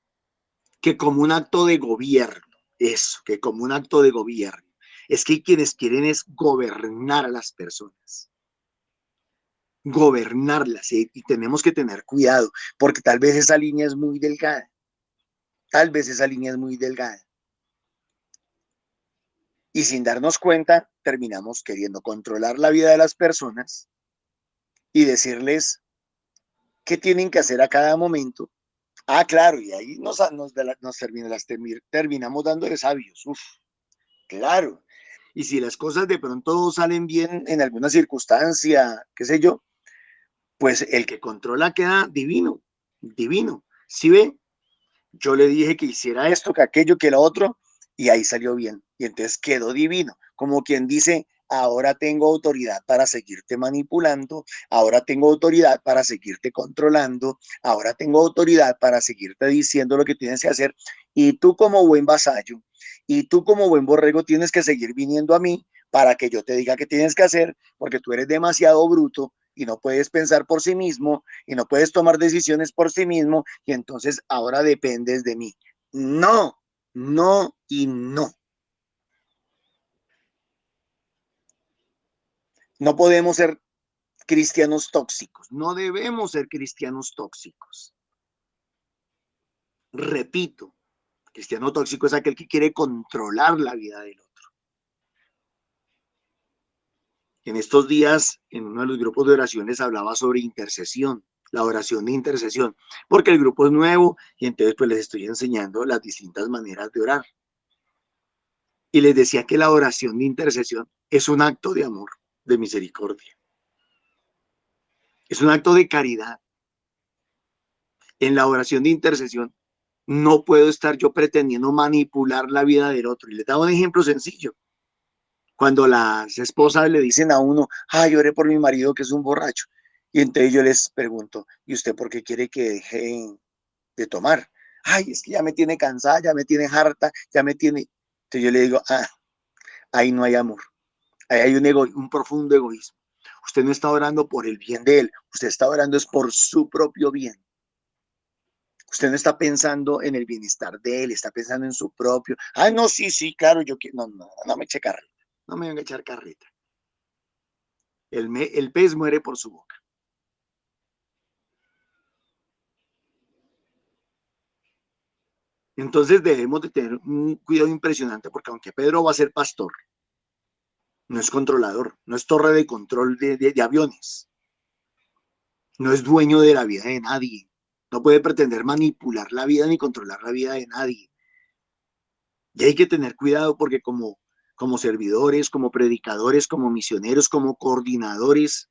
un acto de gobierno. Eso, que como un acto de gobierno. Es que quienes quieren es gobernar a las personas. Gobernarlas, y tenemos que tener cuidado, porque tal vez esa línea es muy delgada. Tal vez esa línea es muy delgada. Y sin darnos cuenta, terminamos queriendo controlar la vida de las personas y decirles qué tienen que hacer a cada momento. Ah, claro, y ahí terminamos dándoles sabios. Uf, claro. Y si las cosas de pronto salen bien en alguna circunstancia, qué sé yo, pues el que controla queda divino, divino. ¿Sí ve? Yo le dije que hiciera esto, que aquello, que lo otro, y ahí salió bien. Y entonces quedó divino. Como quien dice, ahora tengo autoridad para seguirte manipulando, ahora tengo autoridad para seguirte controlando, ahora tengo autoridad para seguirte diciendo lo que tienes que hacer. Y tú como buen vasallo, y tú como buen borrego tienes que seguir viniendo a mí para que yo te diga qué tienes que hacer, porque tú eres demasiado bruto y no puedes pensar por sí mismo y no puedes tomar decisiones por sí mismo y entonces ahora dependes de mí. No, no y no. No podemos ser cristianos tóxicos, no debemos ser cristianos tóxicos. Repito, cristiano tóxico es aquel que quiere controlar la vida del otro. En estos días, en uno de los grupos de oraciones hablaba sobre intercesión, la oración de intercesión, porque el grupo es nuevo y entonces pues les estoy enseñando las distintas maneras de orar. Y les decía que la oración de intercesión es un acto de amor, de misericordia. Es un acto de caridad. En la oración de intercesión no puedo estar yo pretendiendo manipular la vida del otro. Y les daba un ejemplo sencillo. Cuando las esposas le dicen a uno, ay, oré por mi marido que es un borracho. Y entonces yo les pregunto, ¿y usted por qué quiere que deje de tomar? Ay, es que ya me tiene cansada, ya me tiene harta, ya me tiene... Entonces yo le digo, ahí no hay amor. Ahí hay un profundo egoísmo. Usted no está orando por el bien de él, usted está orando es por su propio bien. Usted no está pensando en el bienestar de él, está pensando en su propio. Ay, no, sí, claro, yo quiero. No me eche carreta. No me venga a echar carreta. El pez muere por su boca. Entonces debemos de tener un cuidado impresionante porque aunque Pedro va a ser pastor, no es controlador, no es torre de control de aviones, no es dueño de la vida de nadie, no puede pretender manipular la vida ni controlar la vida de nadie. Y hay que tener cuidado porque como servidores, como predicadores, como misioneros, como coordinadores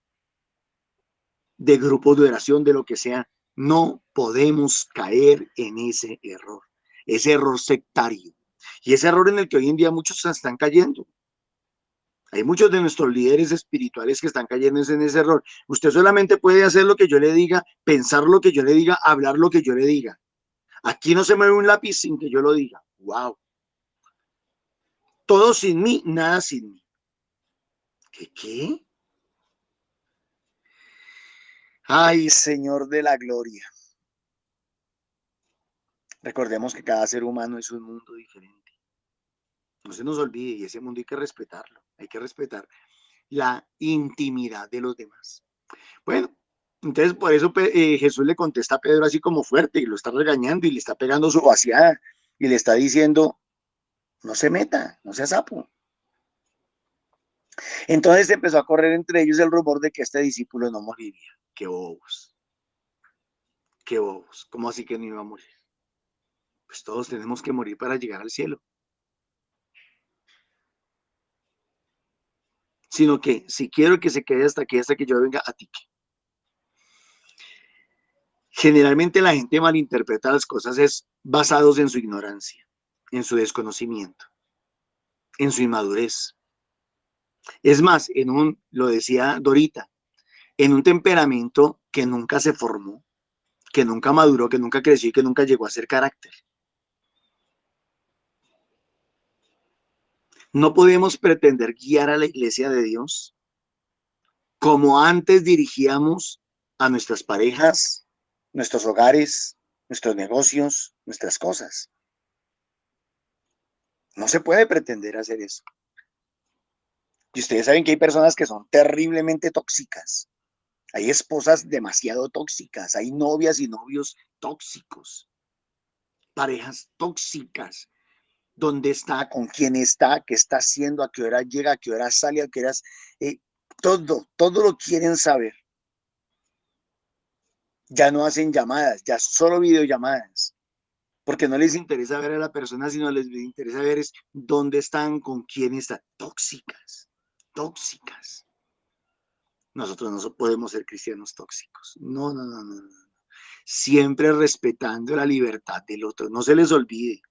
de grupos de oración, de lo que sea, no podemos caer en ese error sectario. Y ese error en el que hoy en día muchos están cayendo. Hay muchos de nuestros líderes espirituales que están cayendo en ese error. Usted solamente puede hacer lo que yo le diga, pensar lo que yo le diga, hablar lo que yo le diga. Aquí no se mueve un lápiz sin que yo lo diga. ¡Wow! Todo sin mí, nada sin mí. ¿Qué? Ay, Señor de la gloria. Recordemos que cada ser humano es un mundo diferente. No se nos olvide, y ese mundo hay que respetarlo. Hay que respetar la intimidad de los demás. Bueno, entonces por eso Jesús le contesta a Pedro así como fuerte y lo está regañando y le está pegando su vaciada y le está diciendo, no se meta, no sea sapo. Entonces empezó a correr entre ellos el rumor de que este discípulo no moriría. Qué bobos. Qué bobos, ¿cómo así que no iba a morir? Pues todos tenemos que morir para llegar al cielo. Sino que si quiero que se quede hasta que yo venga a ti. Generalmente la gente malinterpreta las cosas es basados en su ignorancia, en su desconocimiento, en su inmadurez. Es más, lo decía Dorita, en un temperamento que nunca se formó, que nunca maduró, que nunca creció y que nunca llegó a ser carácter. No podemos pretender guiar a la iglesia de Dios como antes dirigíamos a nuestras parejas, nuestros hogares, nuestros negocios, nuestras cosas. No se puede pretender hacer eso. Y ustedes saben que hay personas que son terriblemente tóxicas. Hay esposas demasiado tóxicas, hay novias y novios tóxicos, parejas tóxicas. ¿Dónde está? ¿Con quién está? ¿Qué está haciendo? ¿A qué hora llega? ¿A qué hora sale? ¿A qué horas? Todo lo quieren saber. Ya no hacen llamadas, ya solo videollamadas, porque no les interesa ver a la persona, sino les interesa ver es dónde están, con quién están. Tóxicas, tóxicas. Nosotros no podemos ser cristianos tóxicos. No, no, no, no, no. Siempre respetando la libertad del otro. No se les olvide.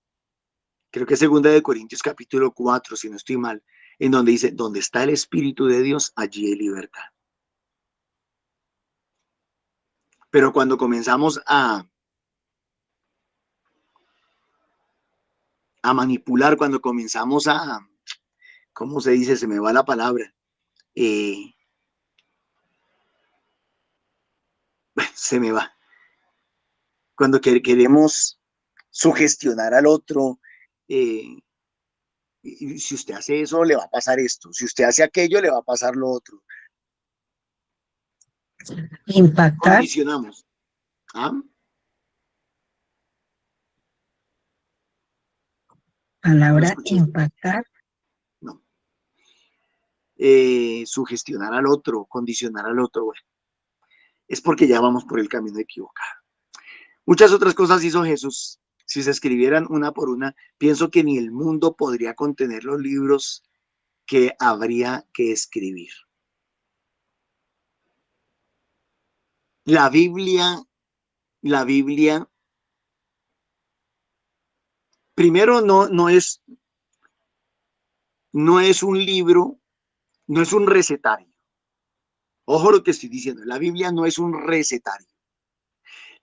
Creo que es 2 Corintios capítulo 4, si no estoy mal, en donde dice, donde está el Espíritu de Dios, allí hay libertad. Pero cuando comenzamos a manipular, cuando comenzamos ¿cómo se dice? Se me va la palabra. Se me va. Cuando queremos sugestionar al otro, y si usted hace eso, le va a pasar esto. Si usted hace aquello, le va a pasar lo otro. Impactar, Condicionamos. ¿Ah? No palabra escuché. impactar, No. Sugestionar al otro, condicionar al otro, bueno, es porque ya vamos por el camino equivocado. Muchas otras cosas hizo Jesús. Si se escribieran una por una, pienso que ni el mundo podría contener los libros que habría que escribir. La Biblia, primero no es un libro, no es un recetario. Ojo lo que estoy diciendo, la Biblia no es un recetario.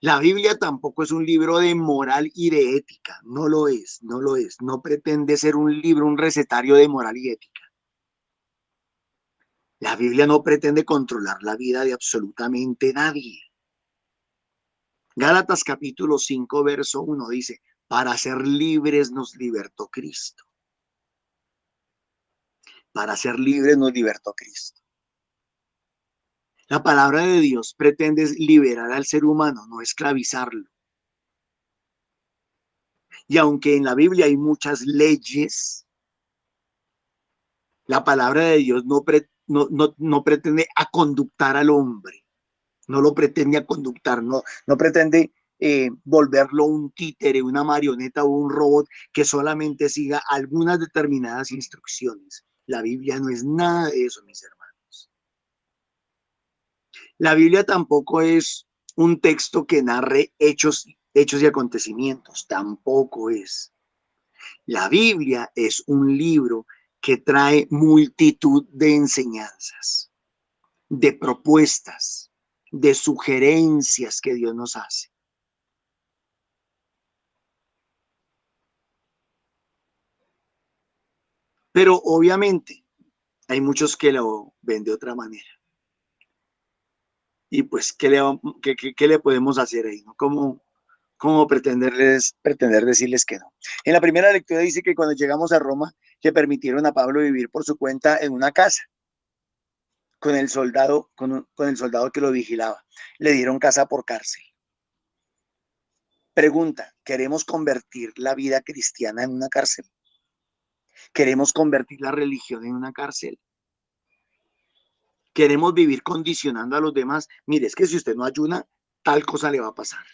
La Biblia tampoco es un libro de moral y de ética, no lo es, no lo es. No pretende ser un libro, un recetario de moral y ética. La Biblia no pretende controlar la vida de absolutamente nadie. Gálatas capítulo 5, verso 1 dice, para ser libres nos libertó Cristo. Para ser libres nos libertó Cristo. La palabra de Dios pretende liberar al ser humano, no esclavizarlo. Y aunque en la Biblia hay muchas leyes, la palabra de Dios no pretende aconductar al hombre, no lo pretende aconductar, no pretende volverlo un títere, una marioneta o un robot que solamente siga algunas determinadas instrucciones. La Biblia no es nada de eso, mis hermanos. La Biblia tampoco es un texto que narre hechos y acontecimientos, tampoco es. La Biblia es un libro que trae multitud de enseñanzas, de propuestas, de sugerencias que Dios nos hace. Pero obviamente hay muchos que lo ven de otra manera. Y pues, ¿qué le podemos hacer ahí? ¿No? ¿Cómo pretender decirles que no? En la primera lectura dice que cuando llegamos a Roma, le permitieron a Pablo vivir por su cuenta en una casa, con el soldado que lo vigilaba. Le dieron casa por cárcel. Pregunta, ¿queremos convertir la vida cristiana en una cárcel? ¿Queremos convertir la religión en una cárcel? ¿Queremos vivir condicionando a los demás? Mire, es que si usted no ayuna, tal cosa le va a pasar.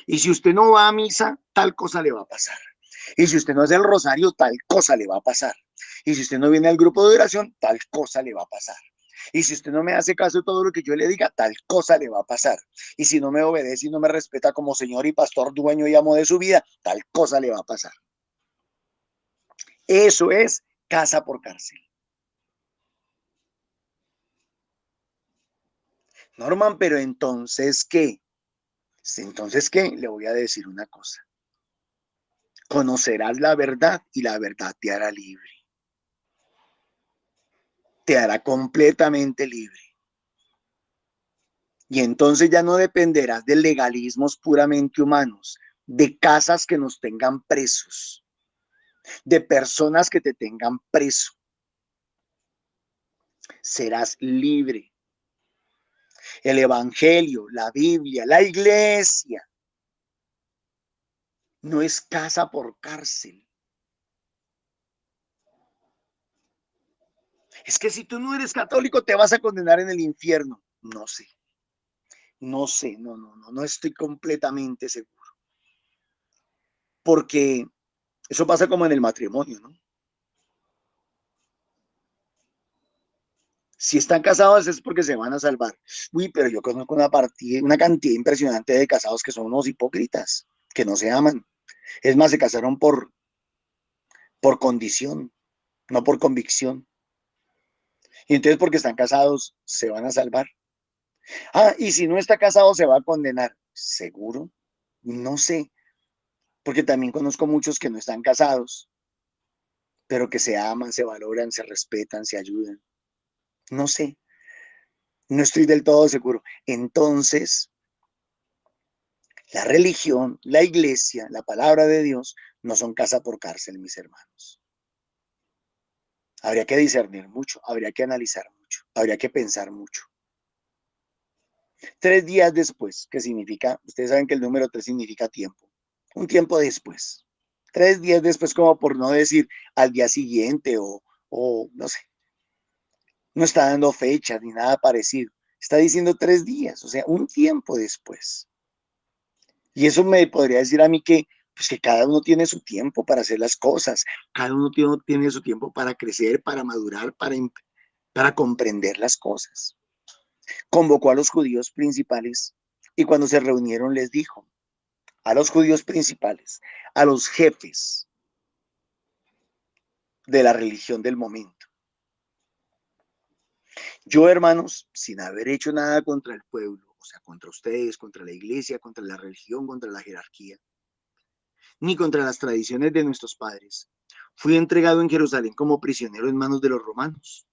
Y si usted no va a misa, tal cosa le va a pasar. Y si usted no hace el rosario, tal cosa le va a pasar. Y si usted no viene al grupo de oración, tal cosa le va a pasar. Y si usted no me hace caso de todo lo que yo le diga, tal cosa le va a pasar. Y si no me obedece y no me respeta como señor y pastor, dueño y amo de su vida, tal cosa le va a pasar. Eso es casa por cárcel. Norman, pero entonces, ¿qué? Entonces, ¿qué? Le voy a decir una cosa. Conocerás la verdad y la verdad te hará libre. Te hará completamente libre. Y entonces ya no dependerás de legalismos puramente humanos, de casas que nos tengan presos, de personas que te tengan preso. Serás libre. El evangelio, la Biblia, la iglesia no es casa por cárcel. Es que si tú no eres católico te vas a condenar en el infierno. No sé. No sé, no estoy completamente seguro. Porque eso pasa como en el matrimonio, ¿no? Si están casados es porque se van a salvar. Uy, pero yo conozco una cantidad impresionante de casados que son unos hipócritas, que no se aman. Es más, se casaron por condición, no por convicción. Y entonces porque están casados se van a salvar. Ah, y si no está casado se va a condenar. ¿Seguro? No sé, porque también conozco muchos que no están casados, pero que se aman, se valoran, se respetan, se ayudan. No sé, no estoy del todo seguro. Entonces, la religión, la iglesia, la palabra de Dios no son casa por cárcel, mis hermanos. Habría que discernir mucho, habría que analizar mucho, habría que pensar mucho. 3 días después, ¿qué significa? Ustedes saben que el número 3 significa tiempo. Un tiempo después. 3 días después, como por no decir al día siguiente o no sé. No está dando fechas ni nada parecido. Está diciendo 3 días, o sea, un tiempo después. Y eso me podría decir a mí que, pues que cada uno tiene su tiempo para hacer las cosas. Cada uno tiene su tiempo para crecer, para madurar, para comprender las cosas. Convocó a los judíos principales y cuando se reunieron les dijo a los judíos principales, a los jefes de la religión del momento. Yo, hermanos, sin haber hecho nada contra el pueblo, o sea, contra ustedes, contra la iglesia, contra la religión, contra la jerarquía, ni contra las tradiciones de nuestros padres, fui entregado en Jerusalén como prisionero en manos de los romanos.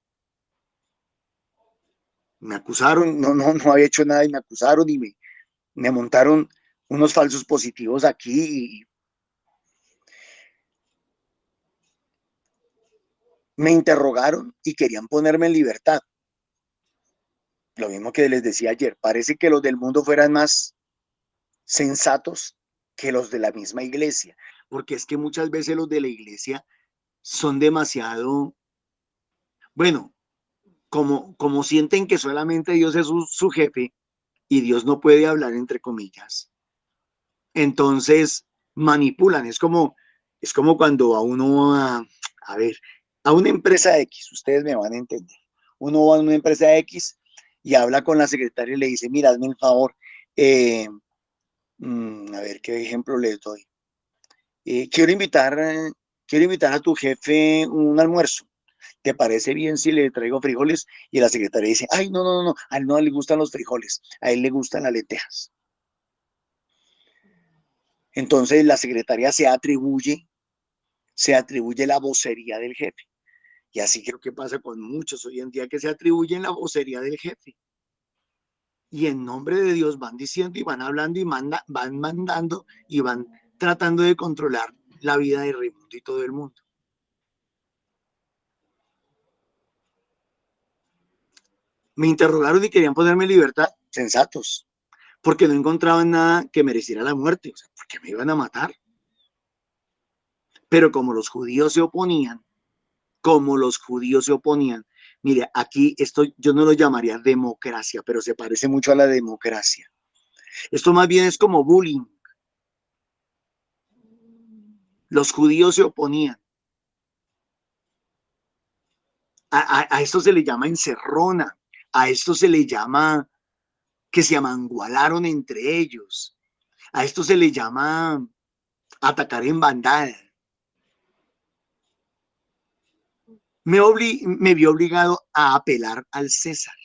Me acusaron, no había hecho nada y me acusaron y me montaron unos falsos positivos aquí y me interrogaron y querían ponerme en libertad. Lo mismo que les decía ayer, parece que los del mundo fueran más sensatos que los de la misma iglesia, porque es que muchas veces los de la iglesia son demasiado, bueno, como sienten que solamente Dios es su jefe y Dios no puede hablar entre comillas, entonces manipulan, es como cuando a uno a ver, a una empresa X, ustedes me van a entender, uno va a una empresa X y habla con la secretaria y le dice, mira, hazme el favor, a ver qué ejemplo les doy. Quiero invitar a tu jefe un almuerzo. ¿Te parece bien si le traigo frijoles? Y la secretaria dice, ay, no, a él no le gustan los frijoles, a él le gustan las lentejas. Entonces la secretaria se atribuye la vocería del jefe. Y así creo que pasa con muchos hoy en día que se atribuyen la vocería del jefe. Y en nombre de Dios van diciendo y van hablando y van mandando y van tratando de controlar la vida de Raimundo y todo el mundo. Me interrogaron y querían ponerme en libertad, sensatos, porque no encontraban nada que mereciera la muerte, o sea, porque me iban a matar. Pero como los judíos se oponían, mire, aquí esto yo no lo llamaría democracia, pero se parece mucho a la democracia. Esto más bien es como bullying, Los judíos se oponían. A esto se le llama encerrona, a esto se le llama que se amangualaron entre ellos, a esto se le llama atacar en bandada. Me vi obligado a apelar al César,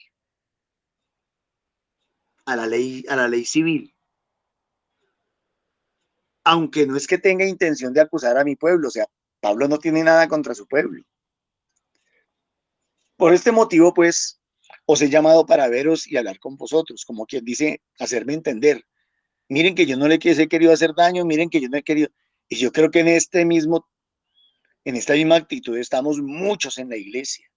a la ley civil, aunque no es que tenga intención de acusar a mi pueblo, o sea, Pablo no tiene nada contra su pueblo. Por este motivo, pues, os he llamado para veros y hablar con vosotros, como quien dice, hacerme entender. Miren que yo no les he querido hacer daño, miren que yo no he querido. Y yo creo que en esta misma actitud estamos muchos en la iglesia.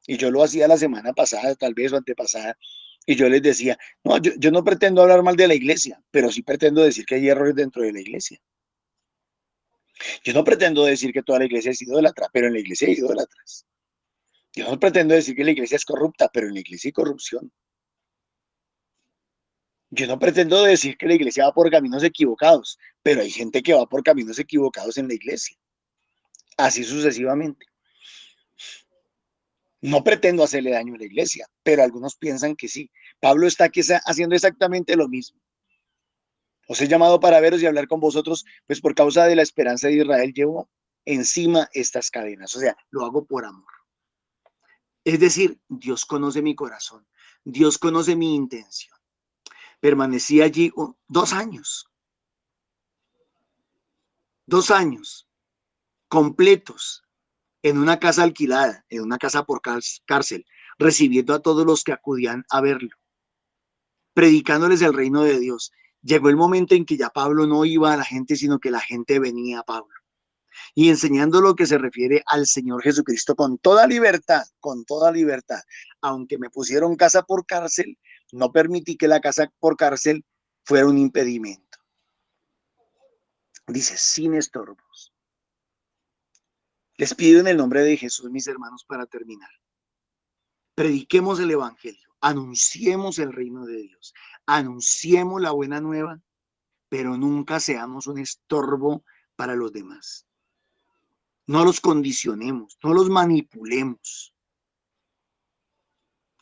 Y yo lo hacía la semana pasada, tal vez o antepasada, y yo les decía, no, yo no pretendo hablar mal de la iglesia, pero sí pretendo decir que hay errores dentro de la iglesia. Yo no pretendo decir que toda la iglesia es idólatra, pero en la iglesia hay idólatras. Yo no pretendo decir que la iglesia es corrupta, pero en la iglesia hay corrupción. Yo no pretendo decir que la iglesia va por caminos equivocados, pero hay gente que va por caminos equivocados en la iglesia. Así sucesivamente. No pretendo hacerle daño a la iglesia, pero algunos piensan que sí. Pablo está aquí haciendo exactamente lo mismo. Os he llamado para veros y hablar con vosotros, pues por causa de la esperanza de Israel llevo encima estas cadenas. O sea, lo hago por amor. Es decir, Dios conoce mi corazón, Dios conoce mi intención. Permanecí allí 2 años, 2 años completos en una casa alquilada, en una casa por cárcel, recibiendo a todos los que acudían a verlo, predicándoles el reino de Dios. Llegó el momento en que ya Pablo no iba a la gente, sino que la gente venía a Pablo. Y enseñando lo que se refiere al Señor Jesucristo con toda libertad, con toda libertad. Aunque me pusieron casa por cárcel, no permití que la casa por cárcel fuera un impedimento. Dice, sin estorbos. Les pido en el nombre de Jesús, mis hermanos, para terminar. Prediquemos el evangelio, anunciemos el reino de Dios, anunciemos la buena nueva, pero nunca seamos un estorbo para los demás. No los condicionemos, no los manipulemos,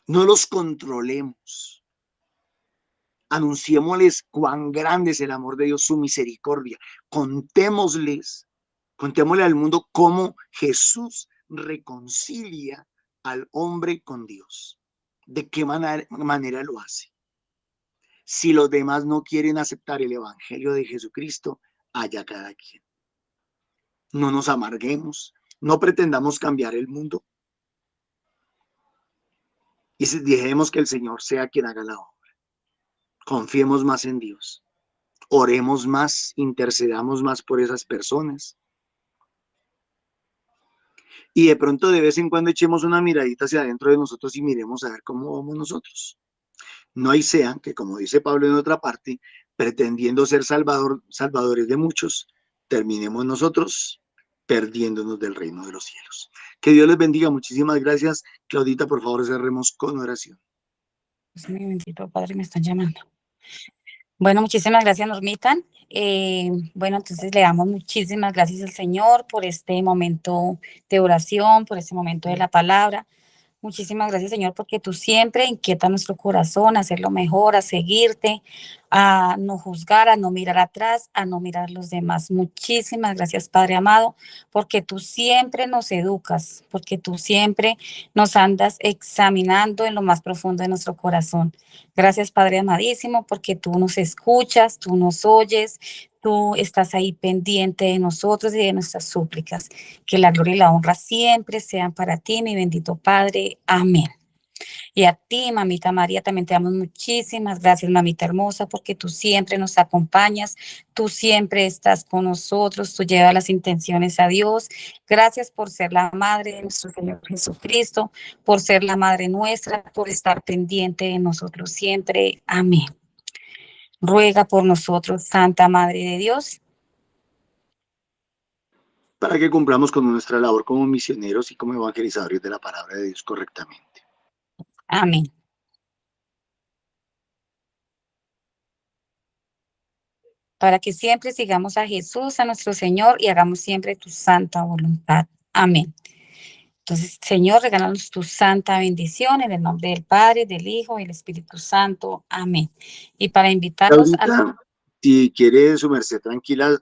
no los controlemos. Anunciémosles cuán grande es el amor de Dios, su misericordia. Contémosle al mundo cómo Jesús reconcilia al hombre con Dios. ¿De qué manera lo hace? Si los demás no quieren aceptar el evangelio de Jesucristo, allá cada quien. No nos amarguemos, no pretendamos cambiar el mundo y dejemos que el Señor sea quien haga la obra. Confiemos más en Dios, oremos más, intercedamos más por esas personas. Y de pronto de vez en cuando echemos una miradita hacia adentro de nosotros y miremos a ver cómo vamos nosotros. No hay sean que, como dice Pablo en otra parte, pretendiendo ser salvadores de muchos, terminemos nosotros perdiéndonos del reino de los cielos. Que Dios les bendiga. Muchísimas gracias. Claudita, por favor, cerremos con oración. Dios mío, bendito Padre, me están llamando. Bueno, muchísimas gracias, Normita. Bueno, entonces le damos muchísimas gracias al Señor por este momento de oración, por este momento de la palabra. Muchísimas gracias, Señor, porque tú siempre inquietas nuestro corazón a hacerlo mejor, a seguirte, a no juzgar, a no mirar atrás, a no mirar a los demás. Muchísimas gracias, Padre amado, porque tú siempre nos educas, porque tú siempre nos andas examinando en lo más profundo de nuestro corazón. Gracias, Padre amadísimo, porque tú nos escuchas, tú nos oyes, tú estás ahí pendiente de nosotros y de nuestras súplicas. Que la gloria y la honra siempre sean para ti, mi bendito Padre. Amén. Y a ti, mamita María, también te damos muchísimas gracias, mamita hermosa, porque tú siempre nos acompañas, tú siempre estás con nosotros, tú llevas las intenciones a Dios. Gracias por ser la madre de nuestro Señor Jesucristo, por ser la madre nuestra, por estar pendiente de nosotros siempre. Amén. Ruega por nosotros, Santa Madre de Dios, Para que cumplamos con nuestra labor como misioneros y como evangelizadores de la palabra de Dios correctamente. amén. para que siempre sigamos a Jesús, a nuestro Señor, y hagamos siempre tu santa voluntad. Amén. Entonces, Señor, regálanos tu santa bendición en el nombre del Padre, del Hijo y del Espíritu Santo. Amén. Y para invitarlos a... Ahorita, si quiere su merced tranquila,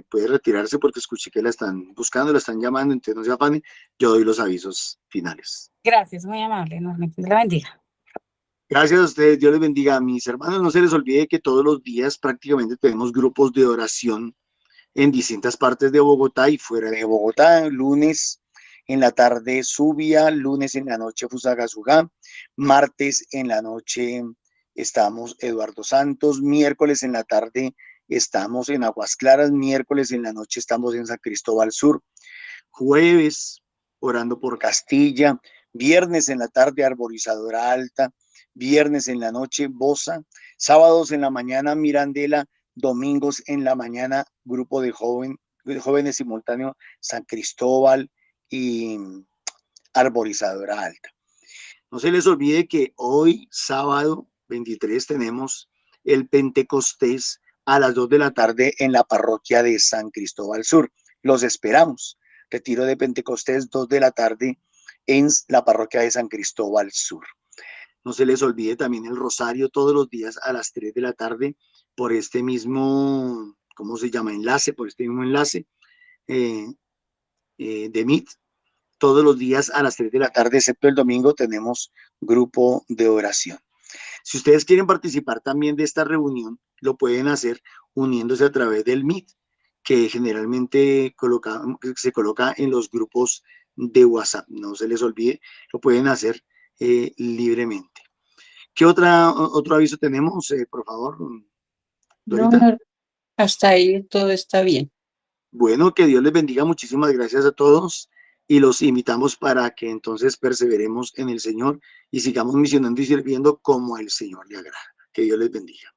puede retirarse porque escuché que la están buscando, la están llamando, entonces no se afane. Yo doy los avisos finales. Gracias, muy amable. Enormemente. Dios la bendiga. Gracias a ustedes, Dios les bendiga. A mis hermanos, no se les olvide que todos los días prácticamente tenemos grupos de oración en distintas partes de Bogotá y fuera de Bogotá. Lunes en la tarde Subia, lunes en la noche Fusagasugá, martes en la noche estamos Eduardo Santos, miércoles en la tarde estamos en Aguas Claras, miércoles en la noche estamos en San Cristóbal Sur, jueves orando por Castilla, viernes en la tarde Arborizadora Alta, viernes en la noche Bosa, sábados en la mañana Mirandela, domingos en la mañana grupo de jóvenes simultáneo San Cristóbal y Arborizadora Alta. No se les olvide que hoy, sábado 23, tenemos el Pentecostés a las 2 de la tarde en la parroquia de San Cristóbal Sur. Los esperamos. Retiro de Pentecostés, 2 de la tarde en la parroquia de San Cristóbal Sur. No se les olvide también el rosario todos los días a las 3 de la tarde por este mismo, ¿cómo se llama? Enlace, por este mismo enlace de Meet. Todos los días a las 3 de la tarde, excepto el domingo, tenemos grupo de oración. Si ustedes quieren participar también de esta reunión, lo pueden hacer uniéndose a través del Meet, que generalmente se coloca en los grupos de WhatsApp. No se les olvide, lo pueden hacer libremente. ¿Qué otro aviso tenemos, por favor, Dorita? No, hasta ahí todo está bien. Bueno, que Dios les bendiga. Muchísimas gracias a todos y los invitamos para que entonces perseveremos en el Señor y sigamos misionando y sirviendo como el Señor le agrada. Que Dios les bendiga.